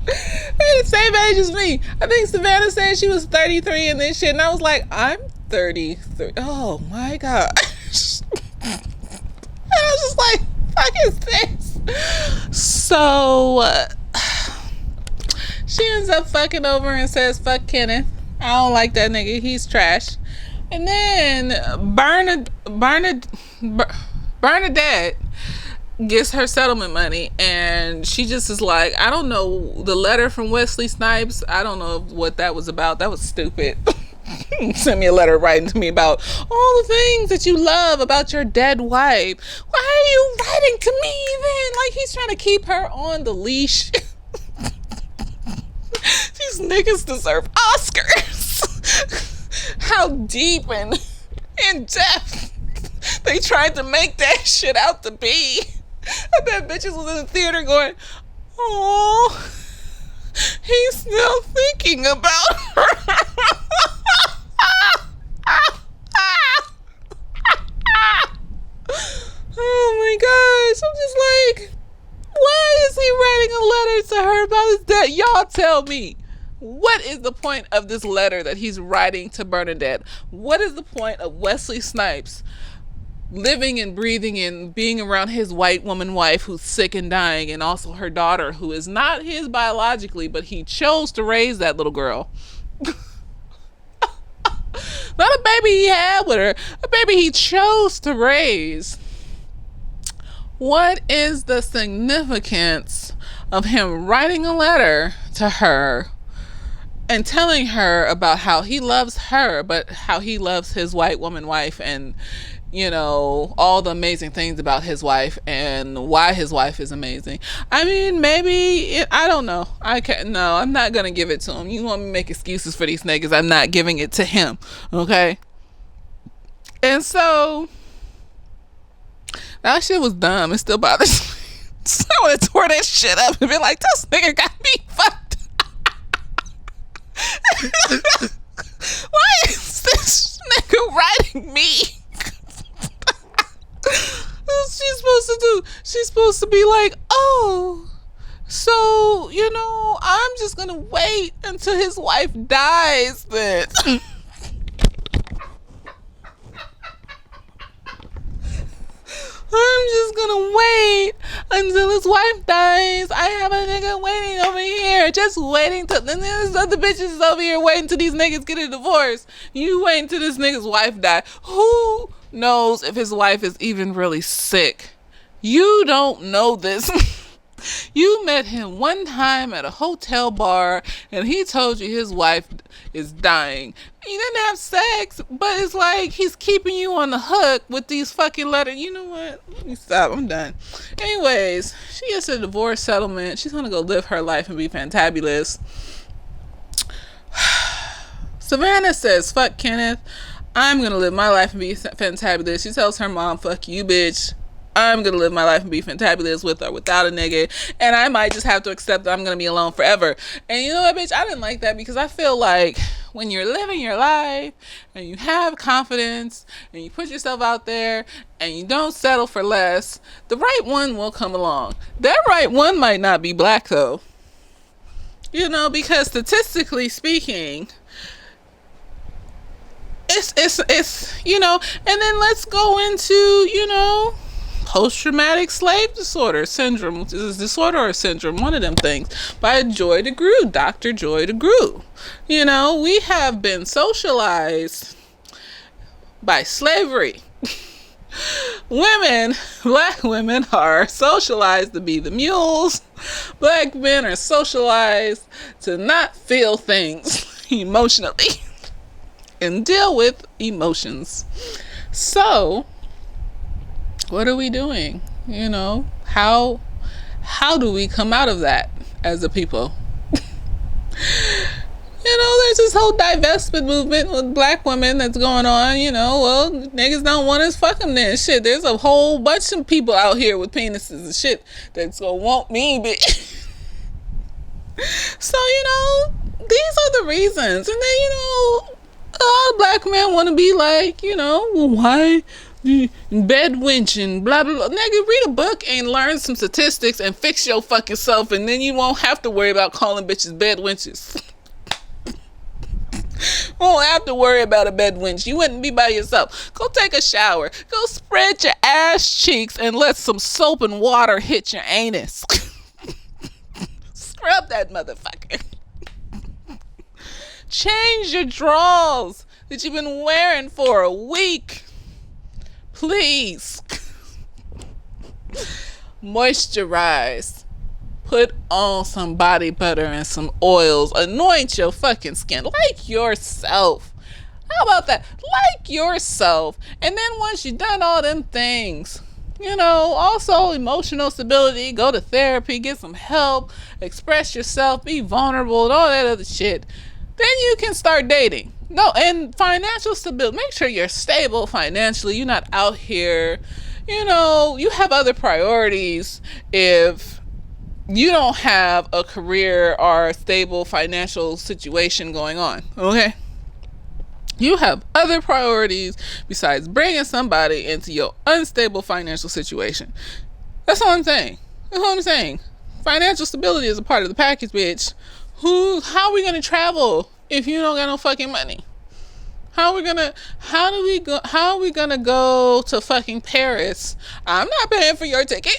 They're the same age as me. I think Savannah said she was 33 and this shit, and I was like, I'm 33. Oh my gosh. And I was just like, fuck is this? So she ends up fucking over and says, fuck Kenneth. I don't like that nigga. He's trash. And then Bernadette gets her settlement money, and she just is like, I don't know, the letter from Wesley Snipes, I don't know what that was about. That was stupid. Sent me a letter writing to me about all the things that you love about your dead wife. Why are you writing to me even? Like, he's trying to keep her on the leash. These niggas deserve Oscars. How deep and in depth they tried to make that shit out to be. I bet bitches was in the theater going, oh, he's still thinking about her. Oh my gosh, I'm just like, why is he writing a letter to her about his death? Y'all tell me. What is the point of this letter that he's writing to Bernadette? What is the point of Wesley Snipes living and breathing and being around his white woman wife who's sick and dying, and also her daughter who is not his biologically, but he chose to raise that little girl? Not a baby he had with her, a baby he chose to raise. What is the significance of him writing a letter to her and telling her about how he loves her, but how he loves his white woman wife, and you know, all the amazing things about his wife and why his wife is amazing. I mean, maybe, I don't know. No, I'm not going to give it to him. You want me to make excuses for these niggas, I'm not giving it to him. Okay? And so, that shit was dumb. It still bothers me. So I would have tore that shit up and be like, this nigga got me fucked. Why is this nigga writing me? What's she supposed to do? She's supposed to be like, oh, so, you know, I'm just gonna wait until his wife dies then. I'm just gonna wait until his wife dies. I have a nigga waiting over here, just waiting till. Then there's other bitches over here waiting till these niggas get a divorce. You waiting till this nigga's wife die. Who knows if his wife is even really sick? You don't know this. You met him one time at a hotel bar and he told you his wife is dying. He didn't have sex, but it's like he's keeping you on the hook with these fucking letters. You know what? Let me stop. I'm done. Anyways, she gets a divorce settlement. She's gonna go live her life and be fantabulous. Savannah says, fuck Kenneth. I'm gonna live my life and be fantabulous. She tells her mom, fuck you, bitch. I'm gonna live my life and be fantabulous with or without a nigga, and I might just have to accept that I'm gonna be alone forever. And you know what, bitch, I didn't like that, because I feel like when you're living your life and you have confidence and you put yourself out there and you don't settle for less, the right one will come along. That right one might not be black though, you know, because statistically speaking, it's you know. And then let's go into, you know, post-traumatic slave disorder syndrome, which is a disorder or syndrome, one of them things, by Joy DeGruy, Dr. Joy DeGruy. You know, we have been socialized by slavery. Women, black women, are socialized to be the mules. Black men are socialized to not feel things emotionally and deal with emotions. So what are we doing? You know, how do we come out of that as a people? You know, there's this whole divestment movement with black women that's going on. You know, well, niggas don't want us, fuck them then. Shit, there's a whole bunch of people out here with penises and shit that's gonna want me, bitch. So, you know, these are the reasons. And then, you know, a lot of black men want to be like, you know, well, why bed wench and blah blah blah. Nigga, read a book and learn some statistics and fix your fucking self, and then you won't have to worry about calling bitches bed wenches. Won't have to worry about a bed wench. You wouldn't be by yourself. Go take a shower. Go spread your ass cheeks and let some soap and water hit your anus. Scrub that motherfucker. Change your drawers that you've been wearing for a week. Please. Moisturize. Put on some body butter and some oils. Anoint your fucking skin. Like yourself. How about that? Like yourself. And then once you've done all them things, you know, also emotional stability, go to therapy, get some help, express yourself, be vulnerable, and all that other shit. Then you can start dating. No, and financial stability. Make sure you're stable financially. You're not out here, you know, you have other priorities if you don't have a career or a stable financial situation going on, okay? You have other priorities besides bringing somebody into your unstable financial situation. That's all I'm saying. That's all I'm saying. Financial stability is a part of the package, bitch. How are we gonna travel if you don't got no fucking money? How are we gonna go to fucking Paris? I'm not paying for your ticket.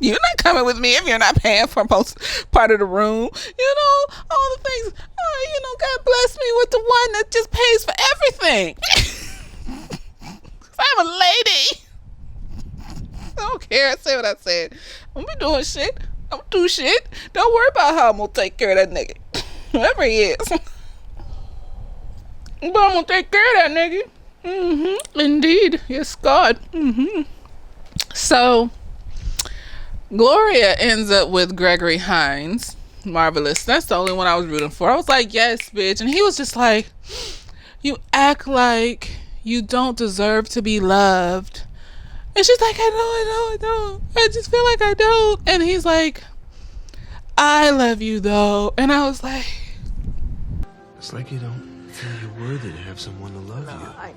You're not coming with me if you're not paying for most part of the room. You know, all the things. You know, God bless me with the one that just pays for everything. I'm a lady. I don't care. I say what I said. I'm gonna be doing shit. I'm gonna do shit. Don't worry about how I'm gonna take care of that nigga. Whoever he is. But I'm gonna take care of that nigga. Indeed. Yes, God. So Gloria ends up with Gregory Hines. Marvelous. That's the only one I was rooting for. I was like, yes, bitch. And he was just like, you act like you don't deserve to be loved. And she's like, I don't. I just feel like I don't. And he's like, I love you though. And I was like, It's like you don't feel you're worthy to have someone to love you.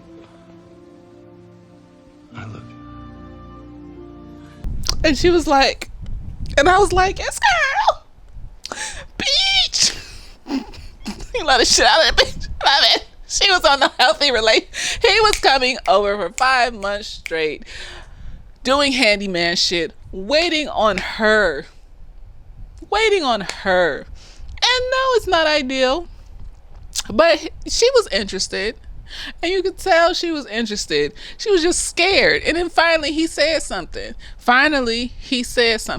I love you. and she was like, and I was like, yes, girl. Bitch. He let the shit out of that bitch. Love it. She was on a healthy relation. He was coming over for 5 months straight, doing handyman shit, waiting on her. And no, it's not ideal. But she was interested. And you could tell she was interested. She was just scared. And then finally he said something.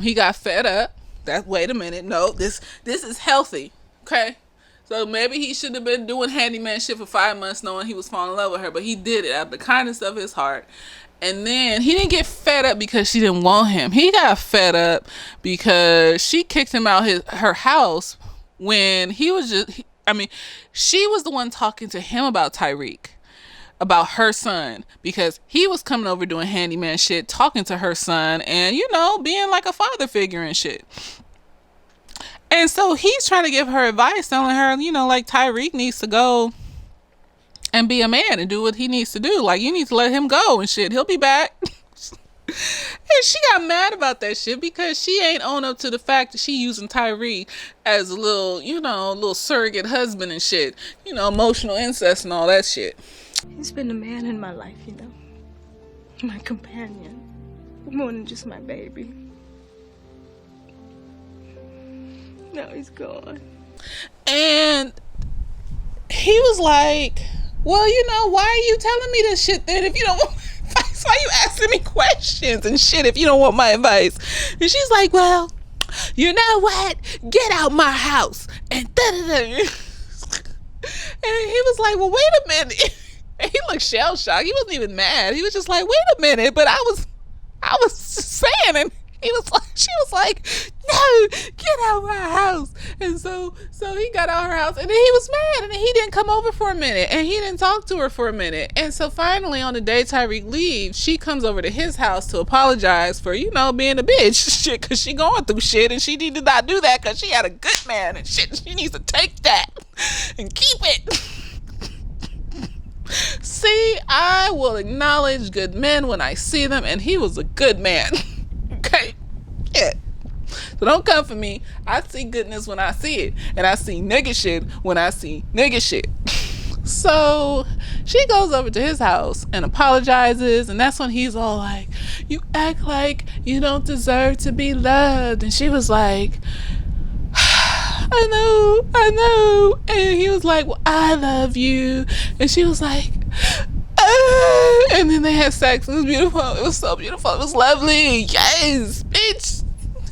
He got fed up. Wait a minute. No, this is healthy. Okay? So maybe he should have been doing handyman shit for 5 months knowing he was falling in love with her. But he did it out of the kindness of his heart. And then he didn't get fed up because she didn't want him. He got fed up because she kicked him out her house when he was she was the one talking to him about Tyreek, about her son, because he was coming over doing handyman shit, talking to her son and, being like a father figure and shit. And so he's trying to give her advice, telling her, like Tyreek needs to go and be a man and do what he needs to do. Like, you need to let him go and shit. He'll be back. And she got mad about that shit because she ain't own up to the fact that she using Tyree as a little surrogate husband and shit. Emotional incest and all that shit. He's been a man in my life, my companion, more than just my baby. Now he's gone. And he was like, well, why are you telling me this shit then if you don't want my advice? Why are you asking me questions and shit if you don't want my advice? And she's like, well, you know what? Get out my house. And da-da-da. And he was like, well, wait a minute. And he looked shell-shocked. He wasn't even mad. He was just like, wait a minute. But I was just saying, and she was like, no, get out my house. And so he got out her house, and then he was mad, and then he didn't come over for a minute, and he didn't talk to her for a minute. And so finally, on the day Tyreek leaves, she comes over to his house to apologize for, being a bitch shit, because she going through shit, and she did not do that because she had a good man and shit. She needs to take that and keep it. See, I will acknowledge good men when I see them, and he was a good man. Okay? Yeah. So don't come for me. I see goodness when I see it, and I see nigga shit when I see nigga shit. So she goes over to his house and apologizes, and that's when he's all like, you act like you don't deserve to be loved. And she was like, I know. And he was like, well, I love you. And she was like, and then they had sex. It was beautiful. It was so beautiful. It was lovely. Yes, bitch.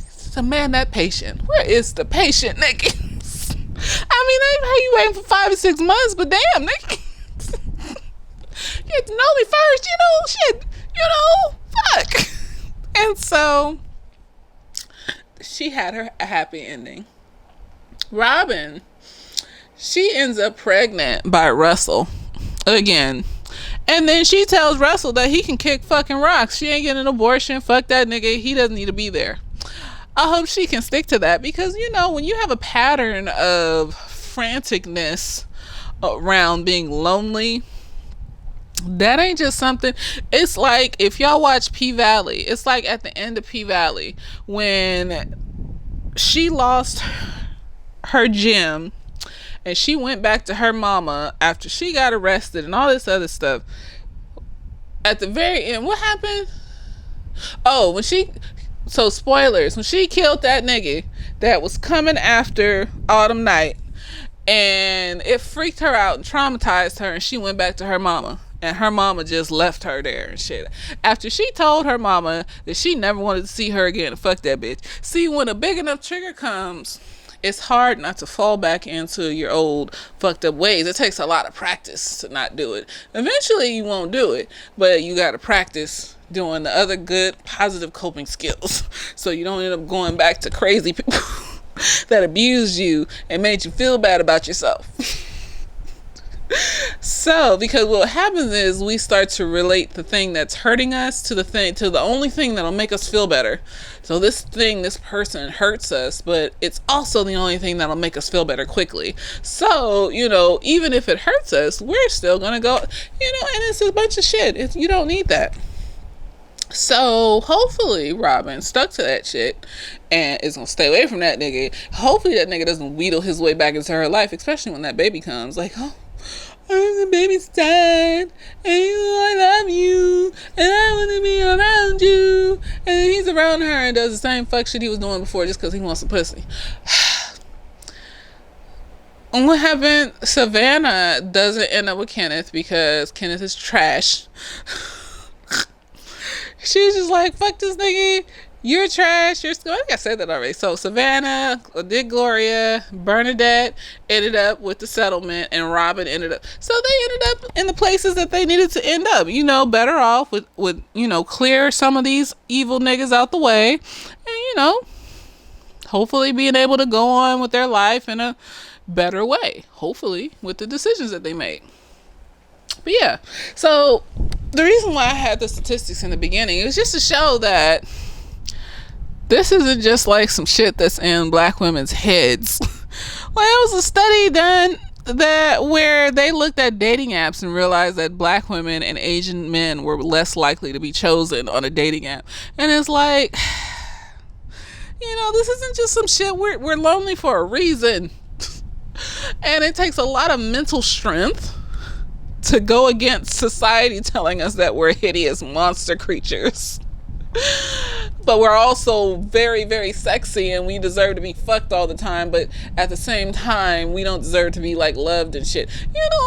It's a man that patient. Where is the patient, nigga? I mean, I know you waiting for 5 or 6 months, but damn, nigga. You had to know me first, shit. Fuck. And so she had her happy ending. Robin, she ends up pregnant by Russell again. And then she tells Russell that he can kick fucking rocks. She ain't getting an abortion. Fuck that nigga. He doesn't need to be there. I hope she can stick to that because, when you have a pattern of franticness around being lonely, that ain't just something. It's like if y'all watch P-Valley, it's like at the end of P-Valley when she lost her gym and she went back to her mama after she got arrested and all this other stuff. At the very end, what happened? Oh, so spoilers, when she killed that nigga that was coming after Autumn Night, and it freaked her out and traumatized her, and she went back to her mama, and her mama just left her there and shit. After she told her mama that she never wanted to see her again, fuck that bitch. See, when a big enough trigger comes, it's hard not to fall back into your old fucked up ways. It takes a lot of practice to not do it. Eventually you won't do it, but you got to practice doing the other good positive coping skills so you don't end up going back to crazy people that abused you and made you feel bad about yourself. So, because what happens is we start to relate the thing that's hurting us to the only thing that'll make us feel better. So this person hurts us, but it's also the only thing that'll make us feel better quickly. So, even if it hurts us, we're still gonna go, and it's a bunch of shit. You don't need that. So hopefully Robin stuck to that shit and is gonna stay away from that nigga. Hopefully that nigga doesn't wheedle his way back into her life, especially when that baby comes. Like, oh, the baby's died, and I love you, and I want to be around you. And then he's around her and does the same fuck shit he was doing before just because he wants some pussy. And what happened? Savannah doesn't end up with Kenneth because Kenneth is trash. She's just like, fuck this nigga, you're trash, I think I said that already. So Savannah did Gloria, Bernadette ended up with the settlement, and Robin ended up, so they ended up in the places that they needed to end up, better off with clear some of these evil niggas out the way, and hopefully being able to go on with their life in a better way, hopefully with the decisions that they made. But yeah, so the reason why I had the statistics in the beginning is just to show that this isn't just like some shit that's in black women's heads. Like, it was a study done where they looked at dating apps and realized that black women and Asian men were less likely to be chosen on a dating app. And it's like, this isn't just some shit. We're lonely for a reason. And it takes a lot of mental strength to go against society telling us that we're hideous monster creatures. But we're also very, very sexy and we deserve to be fucked all the time, but at the same time we don't deserve to be like loved and shit.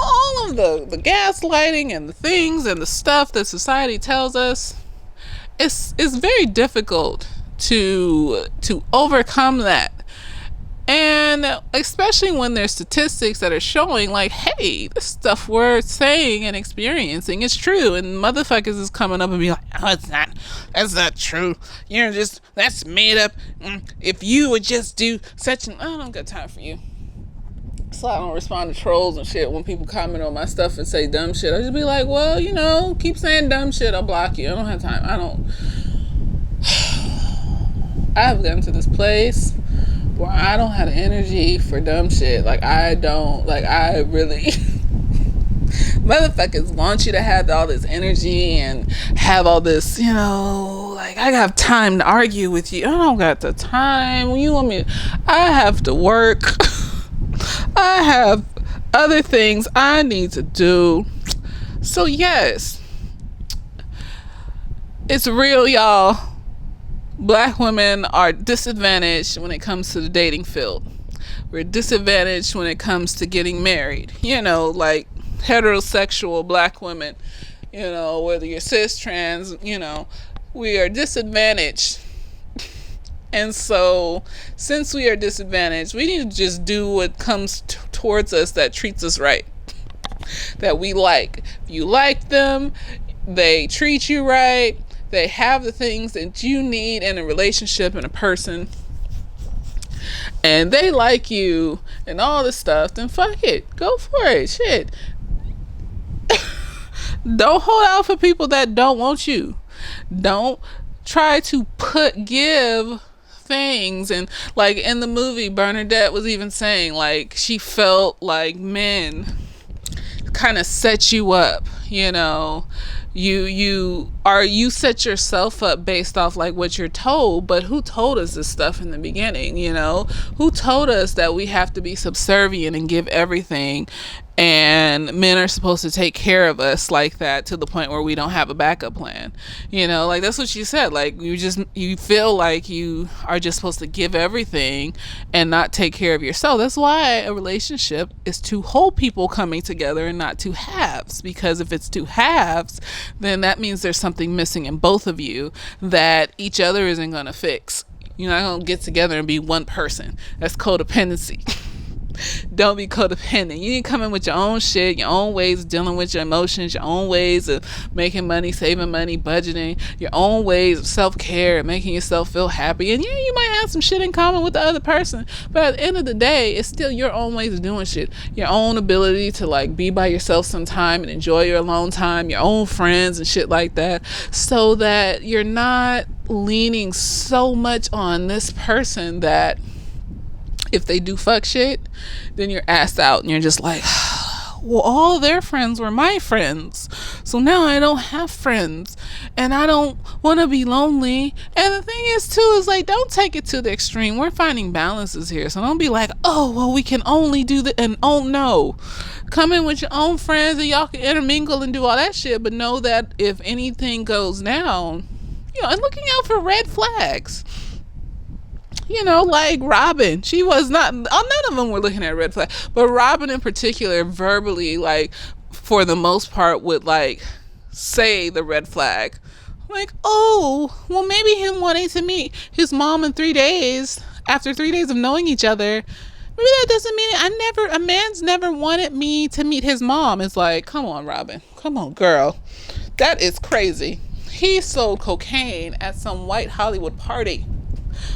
All of the gaslighting and the things and the stuff that society tells us, it's very difficult to overcome that. And especially when there's statistics that are showing like, hey, the stuff we're saying and experiencing is true, and motherfuckers is coming up and be like, oh, it's not, that's not true, that's made up, if you would just do such an, I don't got time for you. So I don't respond to trolls and shit when people comment on my stuff and say dumb shit. I just be like, well, keep saying dumb shit, I'll block you. I don't have time. I've gotten to this place where I don't have the energy for dumb shit. Like, I really motherfuckers want you to have all this energy and have all this, like, I got time to argue with you. I don't got the time. When you want me, I have to work. I have other things I need to do. So yes, it's real, y'all. Black women are disadvantaged when it comes to the dating field. We're disadvantaged when it comes to getting married. Like heterosexual black women, whether you're cis, trans, we are disadvantaged. And so, since we are disadvantaged, we need to just do what comes towards us that treats us right, that we like. If you like them, they treat you right, they have the things that you need in a relationship and a person, and they like you and all this stuff, then fuck it. Go for it. Shit. Don't hold out for people that don't want you. Don't try to give things. And like in the movie, Bernadette was even saying like she felt like men kind of set you up, you set yourself up based off like what you're told, but who told us this stuff in the beginning? Who told us that we have to be subservient and give everything, and men are supposed to take care of us like that to the point where we don't have a backup plan? Like that's what she said. Like you feel like you are just supposed to give everything and not take care of yourself. That's why a relationship is two whole people coming together and not two halves, because if it's two halves, then that means there's something missing in both of you that each other isn't going to fix. You're not gonna get together and be one person. That's codependency. Don't be codependent. You need to come in with your own shit, your own ways of dealing with your emotions, your own ways of making money, saving money, budgeting, your own ways of self-care and making yourself feel happy. And yeah, you might have some shit in common with the other person, but at the end of the day, it's still your own ways of doing shit. Your own ability to like be by yourself sometime and enjoy your alone time, your own friends and shit like that, so that you're not leaning so much on this person that if they do fuck shit, then you're assed out and you're just like, well, all their friends were my friends, so now I don't have friends and I don't want to be lonely. And the thing is too is like, don't take it to the extreme. We're finding balances here, so don't be like, oh well, we can only do the, and oh no, come in with your own friends and y'all can intermingle and do all that shit, but know that if anything goes down, and looking out for red flags. Like Robin, she was not, none of them were looking at red flag, but Robin in particular verbally, like, for the most part, would like say the red flag, like, oh well, maybe him wanting to meet his mom in 3 days after 3 days of knowing each other, maybe that doesn't mean a man's never wanted me to meet his mom. It's like, come on, Robin, come on, girl, that is crazy. He sold cocaine at some white Hollywood party.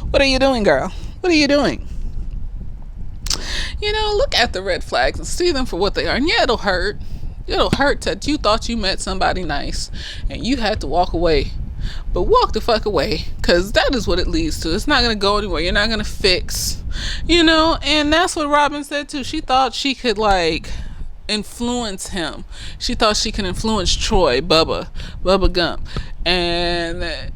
What are you doing, girl? What are you doing? Look at the red flags and see them for what they are. And yeah, it'll hurt. It'll hurt that you thought you met somebody nice and you had to walk away. But walk the fuck away, because that is what it leads to. It's not going to go anywhere. You're not going to fix, and that's what Robin said too. She thought she could like influence him. She thought she could influence Troy, Bubba Gump, and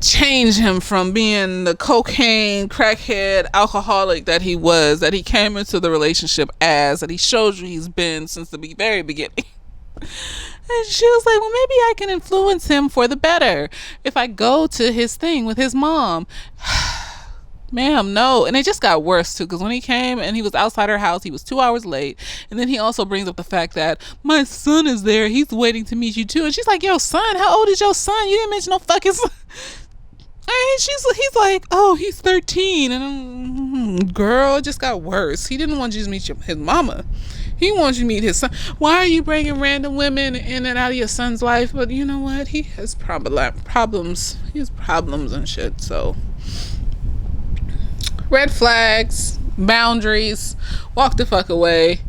change him from being the cocaine, crackhead, alcoholic that he was, that he came into the relationship as, that he showed you he's been since the very beginning. And she was like, well, maybe I can influence him for the better if I go to his thing with his mom. Ma'am, no. And it just got worse too, because when he came and he was outside her house, he was 2 hours late. And then he also brings up the fact that my son is there, he's waiting to meet you too. And she's like, yo, son, how old is your son? You didn't mention no fucking son. And he's like, oh, he's 13. And girl, it just got worse. He didn't want you to meet his mama. He wants you to meet his son. Why are you bringing random women in and out of your son's life? But you know what? He has problems. He has problems and shit. So red flags, boundaries, walk the fuck away.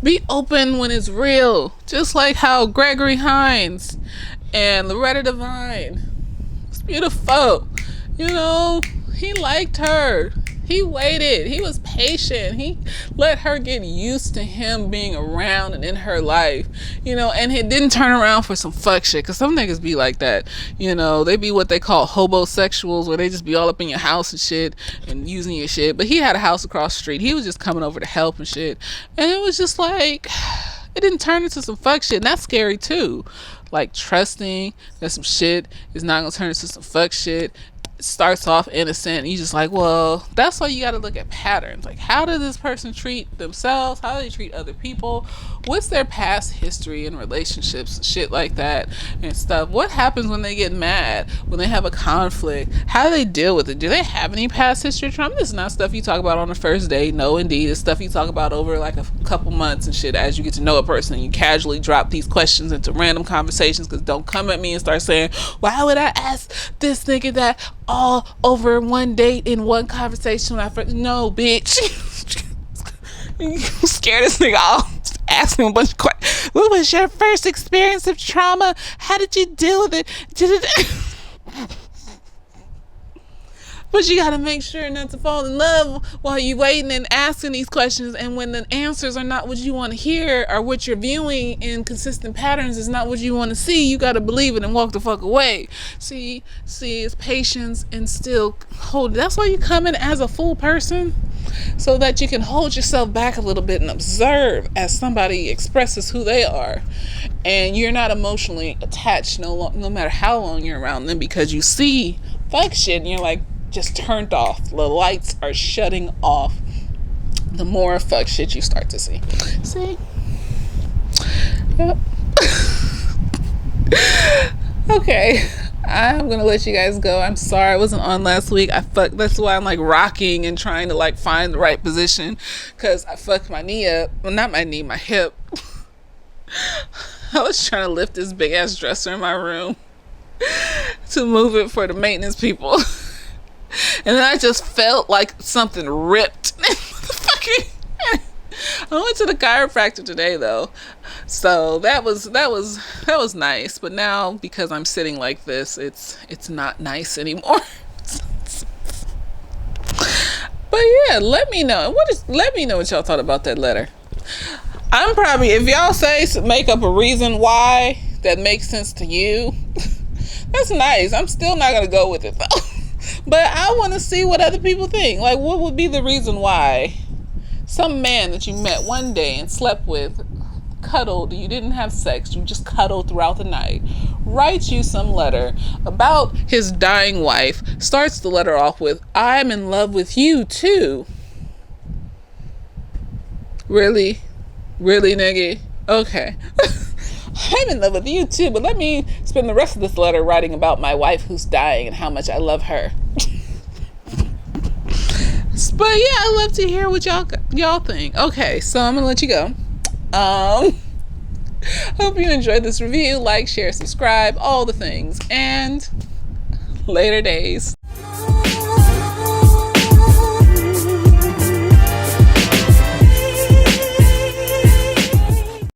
Be open when it's real. Just like how Gregory Hines and Loretta Devine, it's beautiful. He liked her. He waited. He was patient. He let her get used to him being around and in her life, and he didn't turn around for some fuck shit, because some niggas be like that. They be what they call hobosexuals, where they just be all up in your house and shit and using your shit. But he had a house across the street. He was just coming over to help and shit. And it was just like, it didn't turn into some fuck shit. And that's scary too. Like trusting that some shit is not gonna turn into some fuck shit. Starts off innocent and you just like, well, that's why you got to look at patterns. Like, how did this person treat themselves? How do they treat other people? What's their past history in relationships and shit like that and stuff? What happens when they get mad, when they have a conflict? How do they deal with it? Do they have any past history trauma? This is not stuff you talk about on the first date. No, indeed. It's stuff you talk about over like a couple months and shit as you get to know a person, and you casually drop these questions into random conversations. Because don't come at me and start saying, why would I ask this nigga that all over one date in one conversation when I first... No, bitch. You scare this nigga off. Ask him a bunch of questions. What was your first experience of trauma? How did you deal with it? But you gotta make sure not to fall in love while you're waiting and asking these questions. And when the answers are not what you want to hear, or what you're viewing in consistent patterns is not what you want to see, you gotta believe it and walk the fuck away. See, it's patience and still hold. That's why you come in as a full person, so that you can hold yourself back a little bit and observe as somebody expresses who they are. And you're not emotionally attached no matter how long you're around them, because you see fuck shit and you're like, just turned off. The lights are shutting off the more fuck shit you start to see. Yep. Okay. I'm gonna let you guys go. I'm sorry I wasn't on last week. That's why I'm like rocking and trying to like find the right position, because I fucked my knee up. Well, not my knee, my hip. I was trying to lift this big ass dresser in my room to move it for the maintenance people. And then I just felt like something ripped. I went to the chiropractor today though, so that was nice. But now, because I'm sitting like this, it's not nice anymore. But yeah, let me know what y'all thought about that letter. I'm probably, if y'all say make up a reason why that makes sense to you, that's nice. I'm still not gonna go with it though. But I want to see what other people think. Like, what would be the reason why some man that you met one day and slept with, cuddled, you didn't have sex, you just cuddled throughout the night, writes you some letter about his dying wife, starts the letter off with, "I'm in love with you too." Really, nigga? Okay. I'm in love with you too, but let me spend the rest of this letter writing about my wife who's dying and how much I love her. But yeah, I love to hear what y'all think. Okay, so I'm gonna let you go. Hope you enjoyed this review. Like, share, subscribe, all the things, and later days.